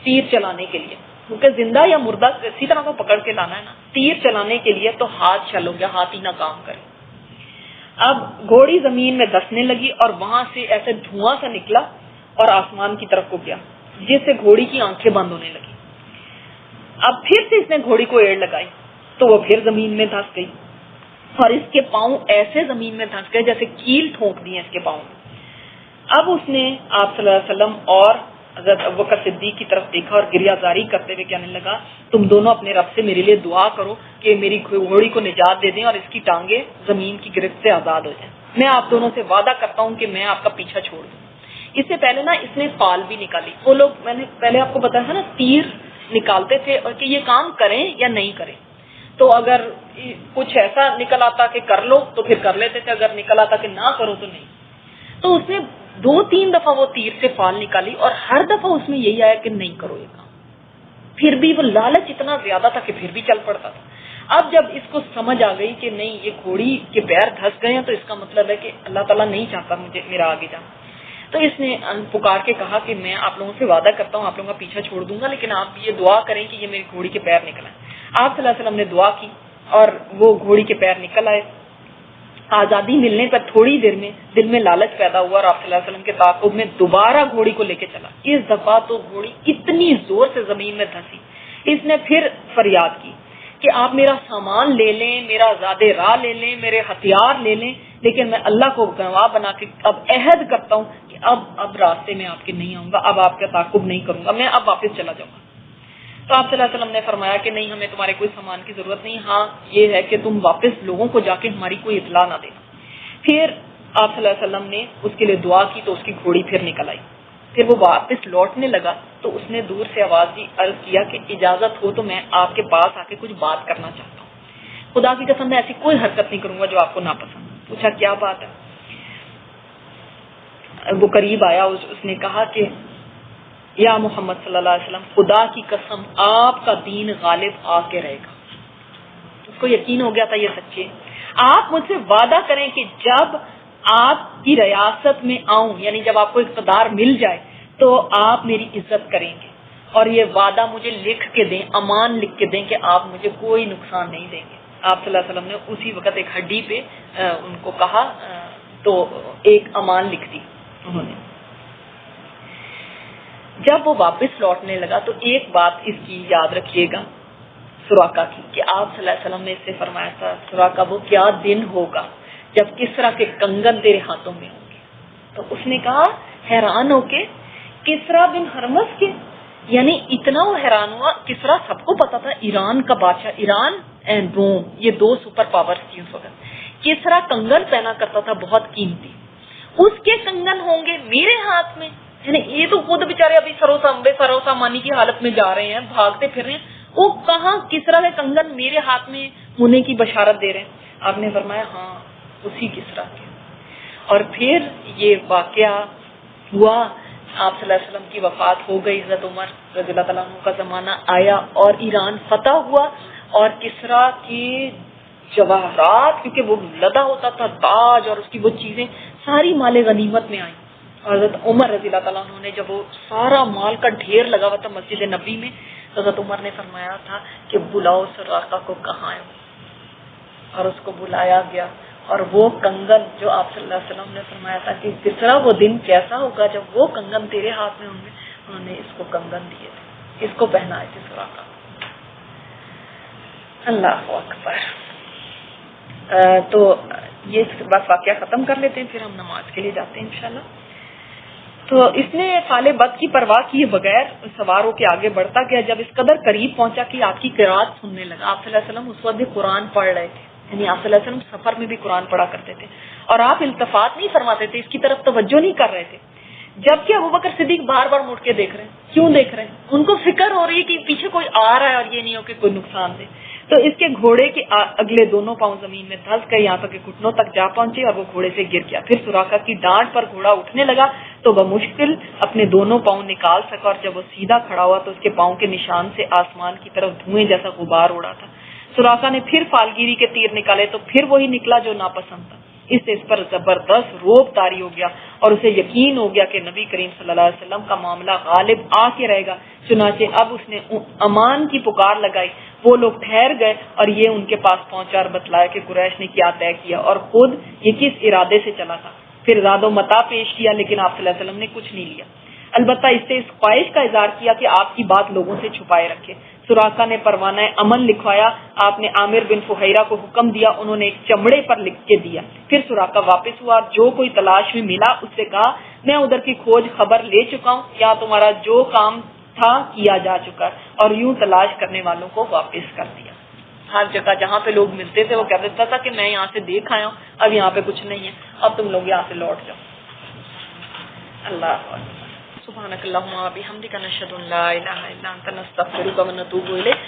تیر چلانے کے لیے, کیونکہ زندہ یا مردہ اسی طرح کو پکڑ کے لانا ہے نا. تیر چلانے کے لیے تو ہاتھ چل ہو گیا, ہاتھ ہی نہ کام کرے. اب گھوڑی زمین میں دسنے لگی اور وہاں سے ایسے دھواں سا نکلا اور آسمان کی طرف کو گیا, جس سے گھوڑی کی آنکھیں بند ہونے لگی. اب پھر سے اس نے گھوڑی کو ایڑ لگائی تو وہ پھر زمین میں دھس گئی, اور اس کے پاؤں ایسے زمین میں دھس گئے جیسے کیل ٹھونک دی ہیں اس کے پاؤں میں. اب اس نے آپ صلی اللہ علیہ وسلم اور حضرت ابوبکر صدیق کی طرف دیکھا اور گریہ زاری کرتے ہوئے کہنے لگا, تم دونوں اپنے رب سے میرے لیے دعا کرو کہ میری گھوڑی کو نجات دے دیں اور اس کی ٹانگیں زمین کی گرفت سے آزاد ہو جائیں. میں آپ دونوں سے وعدہ کرتا ہوں کہ میں آپ کا پیچھا چھوڑ دوں. اس سے پہلے نا اس نے فال بھی نکالی. وہ لوگ, میں نے پہلے آپ کو بتایا تھا نا, تیر نکالتے تھے اور کہ یہ کام کریں یا نہیں کریں. تو اگر کچھ ایسا نکل آتا کہ کر لو تو پھر کر لیتے تھے, اگر نکل آتا کہ نہ کرو تو نہیں. تو اس نے 2-3 دفعہ وہ تیر سے فال نکالی اور ہر دفعہ اس میں یہی آیا کہ نہیں کرو یہ کام. پھر بھی وہ لالچ اتنا زیادہ تھا کہ پھر بھی چل پڑتا تھا. اب جب اس کو سمجھ آ گئی کہ نہیں یہ گھوڑی کے پیر دھس گئے ہیں تو اس کا مطلب ہے کہ اللہ تعالیٰ نہیں چاہتا مجھے میرا آگے جانا, تو اس نے پکار کے کہا کہ میں آپ لوگوں سے وعدہ کرتا ہوں آپ لوگوں کا پیچھا چھوڑ دوں گا, لیکن آپ یہ دعا کریں کہ یہ میری گھوڑی کے پیر نکل آئے. آپ صلی اللہ علیہ وسلم نے دعا کی اور وہ گھوڑی کے پیر نکل آئے. آزادی ملنے پر تھوڑی دیر میں دل میں لالچ پیدا ہوا اور آپ صلی اللہ علیہ وسلم کے تعاقب میں دوبارہ گھوڑی کو لے کے چلا. اس دفعہ تو گھوڑی اتنی زور سے زمین میں دھسی, اس نے پھر فریاد کی کہ آپ میرا سامان لے لیں, میرا زادے راہ لے لیں, میرے ہتھیار لے لیں, لیکن میں اللہ کو گواہ بنا کے اب عہد کرتا ہوں کہ اب راستے میں آپ کے نہیں آؤں گا, اب آپ کا تعاقب نہیں کروں گا, میں اب واپس چلا جاؤں گا. تو آپ صلی اللہ علیہ وسلم نے فرمایا کہ نہیں, ہمیں تمہارے کوئی سامان کی ضرورت نہیں, ہاں یہ ہے کہ تم واپس لوگوں کو جا کے ہماری کوئی اطلاع نہ دینا. پھر آپ صلی اللہ علیہ وسلم نے اس کے لیے دعا کی تو اس کی گھوڑی پھر نکل آئی. پھر وہ واپس لوٹنے لگا تو اس نے دور سے آواز دی, عرض کیا کہ اجازت ہو تو میں آپ کے پاس آ کے کچھ بات کرنا چاہتا ہوں. خدا کی قسم میں ایسی کوئی حرکت نہیں کروں گا جو آپ کو ناپسند. پوچھا کیا بات ہے؟ وہ قریب آیا, اس نے کہا کہ یا محمد صلی اللہ علیہ وسلم, خدا کی قسم آپ کا دین غالب آ کے رہے گا. اس کو یقین ہو گیا تھا یہ سچے. آپ مجھ سے وعدہ کریں کہ جب آپ کی ریاست میں آؤں, یعنی جب آپ کو اقتدار مل جائے تو آپ میری عزت کریں گے, اور یہ وعدہ مجھے لکھ کے دیں, امان لکھ کے دیں کہ آپ مجھے کوئی نقصان نہیں دیں گے. آپ صلی اللہ علیہ وسلم نے اسی وقت ایک ہڈی پہ ان کو کہا تو ایک امان لکھ دی انہوں نے. جب وہ واپس لوٹنے لگا تو ایک بات اس کی یاد رکھیے گا سراقہ کی, کہ آپ صلی اللہ علیہ وسلم نے اس سے فرمایا تھا, سراقہ وہ کیا دن ہوگا جب کسرا کے کنگن تیرے ہاتھوں میں ہوں گے. تو اس نے کہا حیران ہو کے, کسرا بن ہرمس کے, یعنی اتنا وہ حیران ہوا. کسرا سب کو پتا تھا, ایران کا بادشاہ, ایران اینڈ روم یہ 2 سپر پاورز تھی اس وقت. کسرا کنگن پہنا کرتا تھا بہت قیمتی, اس کے کنگن ہوں گے میرے ہاتھ میں, یعنی یہ تو خود بیچارے ابھی سروسا مانی کی حالت میں جا رہے ہیں, بھاگتے پھر رہے ہیں, وہ کہاں کسرا کے کنگن میرے ہاتھ میں ہونے کی بشارت دے رہے ہیں. آپ نے فرمایا ہاں اسی کسرا کے. اور پھر یہ واقعہ ہوا, آپ صلی اللہ علیہ وسلم کی وفات ہو گئی, حضرت عمر رضی اللہ تعالیٰ عنہ کا زمانہ آیا اور ایران فتح ہوا, اور کسرا کی جواہرات، کیونکہ وہ لدا ہوتا تھا تاج اور اس کی وہ چیزیں ساری مال غنیمت میں آئیں. حضرت عمر رضی اللہ تعالیٰ عنہ نے جب وہ سارا مال کا ڈھیر لگا ہوا تھا مسجد نبی میں، حضرت عمر نے فرمایا تھا کہ بلاؤ سراقہ کو کہاں ہے، اور اس کو بلایا گیا. اور وہ کنگن جو آپ صلی اللہ علیہ وسلم نے فرمایا تھا کہ کسرا وہ دن کیسا ہوگا جب وہ کنگن تیرے ہاتھ میں ہوں گے، انہوں نے اس کو کنگن دیے تھے، اس کو پہنائے تھے سراقہ. اللہ اکبر. تو یہ بس واقعہ ختم کر لیتے ہیں، پھر ہم نماز کے لیے جاتے ہیں انشاءاللہ. تو اس نے فال بد کی پرواہ کیے بغیر سوار ہو کے آگے بڑھتا گیا. جب اس قدر قریب پہنچا کہ آپ کی قرات سننے لگا. آپ صلی اللہ علیہ وسلم اس وقت بھی قرآن پڑھ رہے تھے، یعنی آپ صلی اللہ علیہ وسلم سفر میں بھی قرآن پڑھا کرتے تھے، اور آپ التفات نہیں فرماتے تھے، اس کی طرف توجہ نہیں کر رہے تھے. جبکہ ابوبکر صدیق بار بار مڑ کے دیکھ رہے ہیں. کیوں دیکھ رہے ہیں؟ ان کو فکر ہو رہی ہے کہ پیچھے کوئی آ رہا ہے اور یہ نہیں ہو کہ کوئی نقصان دے. تو اس کے گھوڑے کے اگلے دونوں پاؤں زمین میں دھس گئے، یہاں تک کہ گھٹنوں تک جا پہنچے اور وہ گھوڑے سے گر گیا. پھر سراقہ کی ڈانٹ پر گھوڑا اٹھنے لگا تو بمشکل اپنے دونوں پاؤں نکال سکا، اور جب وہ سیدھا کھڑا ہوا تو اس کے پاؤں کے نشان سے آسمان کی طرف دھوئیں جیسا غبار اڑا تھا. سراقہ نے پھر فالگیری کے تیر نکالے تو پھر وہی نکلا جو ناپسند تھا. اس سے اس پر زبردست روب طاری ہو گیا اور اسے یقین ہو گیا کہ نبی کریم صلی اللہ علیہ وسلم کا معاملہ غالب آ کے رہے گا. چنانچہ اب اس نے امان کی پکار لگائی. وہ لوگ ٹھہر گئے اور یہ ان کے پاس پہنچا اور بتلایا کہ قریش نے کیا طے کیا اور خود یہ کس ارادے سے چلا تھا. پھر زاد و متاع پیش کیا، لیکن آپ صلی اللہ علیہ وسلم نے کچھ نہیں لیا. البتہ اس سے اس خواہش کا اظہار کیا کہ آپ کی بات لوگوں سے چھپائے رکھے. سراقہ نے پروانہ امن لکھوایا. آپ نے عامر بن فہیرہ کو حکم دیا، انہوں نے ایک چمڑے پر لکھ کے دیا. پھر سراقہ واپس ہوا اور جو کوئی تلاش میں ملا اس سے کہا میں ادھر کی کھوج خبر لے چکا ہوں، یا تمہارا جو کام تھا کیا جا چکا، اور یوں تلاش کرنے والوں کو واپس کر دیا. ہر جگہ جہاں پہ لوگ ملتے تھے وہ کہہ دیتا تھا کہ میں یہاں سے دیکھ آیا ہوں، اب یہاں پہ کچھ نہیں ہے، اب تم لوگ یہاں سے لوٹ جاؤ. اللہ اکبر. سبحانک اللہم و بحمدک، نشہد ان لا الہ الا انت، نستغفرک و نتوب الیک.